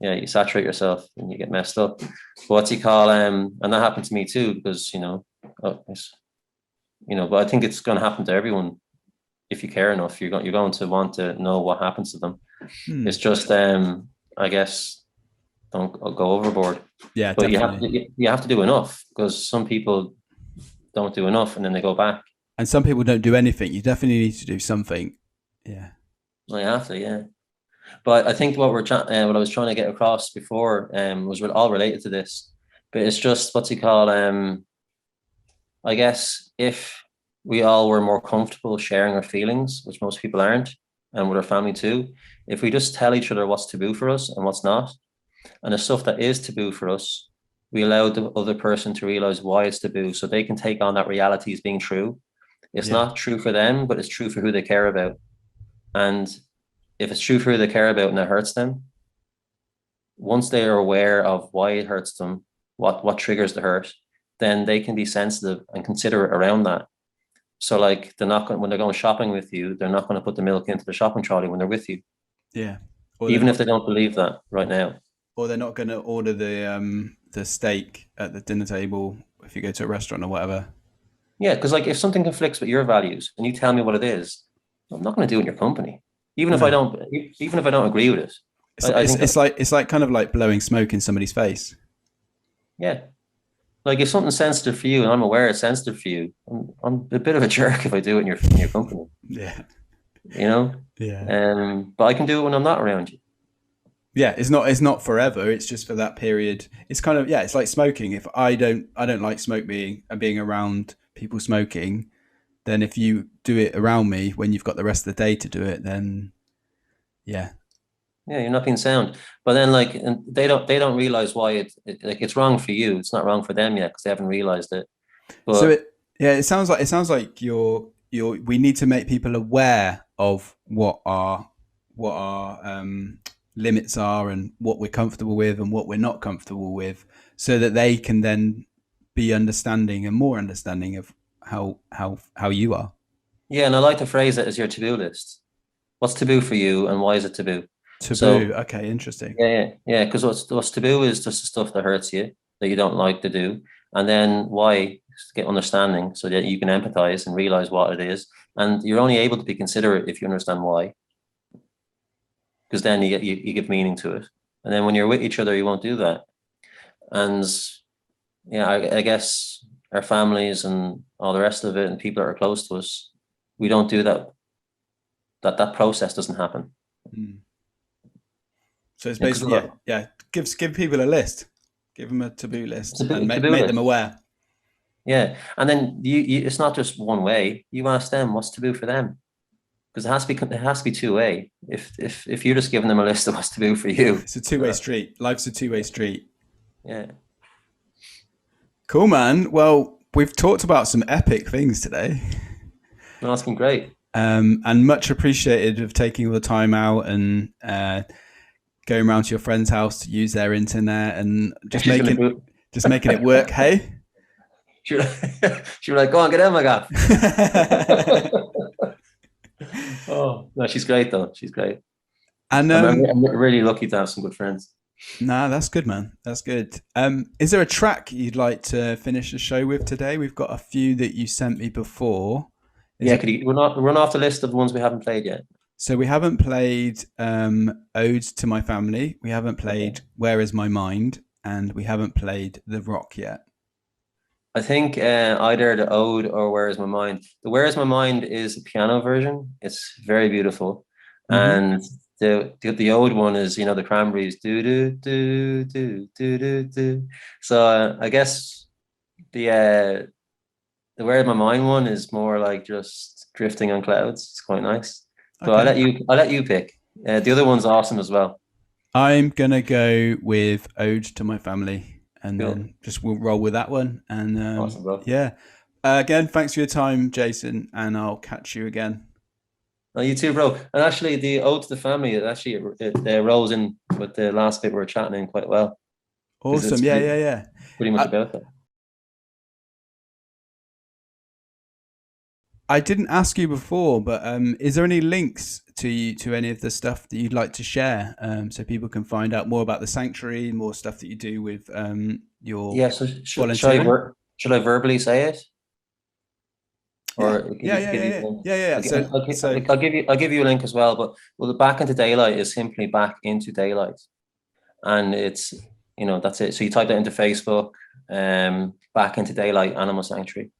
yeah, you saturate yourself and you get messed up. But and that happened to me too, because, but I think it's going to happen to everyone. If you care enough, you're going to want to know what happens to them. It's just, I guess, don't go overboard. Yeah, but definitely. you have to do enough, because some people don't do enough and then they go back. And some people don't do anything. You definitely need to do something. Yeah. I have to, yeah. But I think what I was trying to get across before was all related to this. But it's just I guess if we all were more comfortable sharing our feelings, which most people aren't, and with our family too, if we just tell each other what's taboo for us and what's not, and the stuff that is taboo for us, we allow the other person to realize why it's taboo, so they can take on that reality as being true. It's Yeah. not true for them, but it's true for who they care about. And if it's true for who they care about and it hurts them, once they are aware of why it hurts them, what triggers the hurt, then they can be sensitive and considerate around that. So like they're not going, when they're going shopping with you, they're not going to put the milk into the shopping trolley when they're with you. Yeah. Even if they don't believe that right now. Or they're not going to order the steak at the dinner table if you go to a restaurant or whatever. Yeah, because like if something conflicts with your values and you tell me what it is, I'm not going to do it in your company. Even if I don't agree with it. It's like kind of like blowing smoke in somebody's face. Yeah. Like if something's sensitive for you and I'm aware it's sensitive for you, I'm a bit of a jerk if I do it in your company. Yeah. You know? Yeah. But I can do it when I'm not around you. Yeah, it's not forever. It's just for that period. It's kind of, yeah, it's like smoking. If I don't like smoke being around people smoking, then if you do it around me when you've got the rest of the day to do it, then yeah. Yeah, you're not being sound. But then like and they don't realize why like it's wrong for you. It's not wrong for them yet because they haven't realized it. But So it sounds like we need to make people aware of what our limits are and what we're comfortable with and what we're not comfortable with, so that they can then be understanding and more understanding of how you are. yeah, and I like to phrase it as your to-do list. What's taboo for you and why is it taboo? Taboo. So, okay, interesting. yeah. Because what's taboo is just the stuff that hurts you that you don't like to do, and then why get understanding so that you can empathize and realize what it is, and you're only able to be considerate if you understand why, because then you give meaning to it, and then when you're with each other, you won't do that, and yeah, I guess our families and all the rest of it, and people that are close to us, we don't do that. That process doesn't happen. Mm. So it's basically give people a list, give them a taboo list, and make them aware. Yeah, and then you it's not just one way. You ask them what's taboo for them, because it has to be two-way. If you're just giving them a list of what's taboo for you, it's a two-way street. Life's a two-way street. Yeah. Cool, man. Well, we've talked about some epic things today. No, that's been great. And much appreciated of taking all the time out and going around to your friend's house to use their internet and just making it work. Hey, she was like, "Go on, get in, my guy." Oh no, she's great though. She's great, and I'm really lucky to have some good friends. Nah, that's good, man. That's good. Is there a track you'd like to finish the show with today? We've got a few that you sent me before. Could you run off the list of the ones we haven't played yet? So we haven't played Ode to My Family. We haven't played Where Is My Mind, and we haven't played The Rock yet. I think either the Ode or Where Is My Mind. The Where Is My Mind is a piano version. It's very beautiful, and the Ode one is the Cranberries do do do do do do do. So I guess the Where Is My Mind one is more like just drifting on clouds. It's quite nice. So okay. I'll let you pick. The other one's awesome as well. I'm gonna go with Ode to My Family, and then just we'll roll with that one. And awesome, bro. Yeah. Again, thanks for your time, Jason, and I'll catch you again. Oh, you too, bro. And actually, the Ode to the Family, it rolls in with the last bit we were chatting in quite well. Awesome. Yeah. Pretty much about that. I didn't ask you before, but is there any links to any of the stuff that you'd like to share, so people can find out more about the sanctuary and more stuff that you do with your So should I verbally say it? Or yeah. I'll give you a link as well. But the Back into Daylight is simply Back into Daylight, and it's that's it. So you type that into Facebook, Back into Daylight Animal Sanctuary,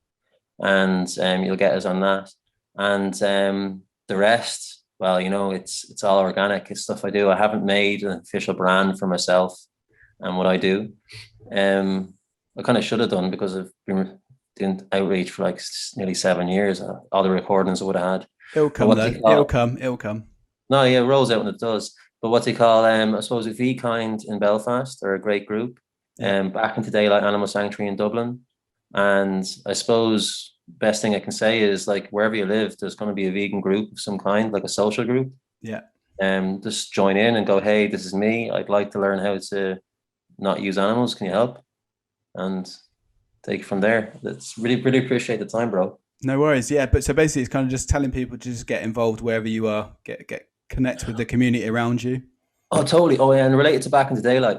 and you'll get us on that. And the rest, well, it's all organic. It's stuff I do. I haven't made an official brand for myself and what I do. I kind of should have done because I've been doing outreach for like nearly 7 years. All the recordings I would have had. It'll come though. It'll come. It'll come. No, yeah, it rolls out when it does. But what they call, I suppose, V-Kind in Belfast are a great group. Back into Daylight Animal Sanctuary in Dublin. And I suppose best thing I can say is, like, wherever you live, there's going to be a vegan group of some kind, like a social group. Yeah. Just join in and go, hey, this is me. I'd like to learn how to not use animals. Can you help? And take it from there. That's really, really appreciate the time, bro. No worries. Yeah, but so basically, it's kind of just telling people to just get involved wherever you are, get connect with the community around you. Oh, totally. Oh, yeah, and related to Back into Daylight,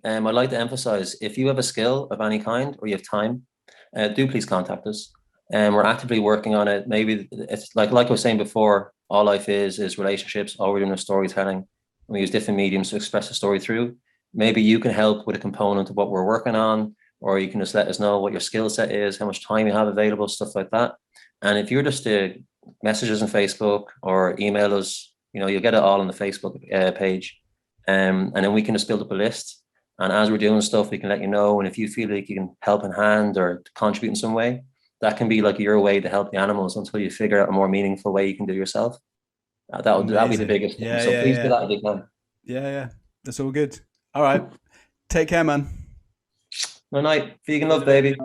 I'd like to emphasize, if you have a skill of any kind or you have time, do please contact us. We're actively working on it. Maybe it's like I was saying before, all life is relationships. All we're doing is storytelling. And we use different mediums to express the story through. Maybe you can help with a component of what we're working on, or you can just let us know what your skill set is, how much time you have available, stuff like that. And if you're just to message us on Facebook or email us, you'll get it all on the Facebook page. And then we can just build up a list. And as we're doing stuff, we can let you know. And if you feel like you can help in hand or contribute in some way, that can be like your way to help the animals until you figure out a more meaningful way you can do yourself. That'll be the biggest thing. So please do that if you can. Yeah. That's all good. All right. Take care, man. Good night. Vegan love, baby.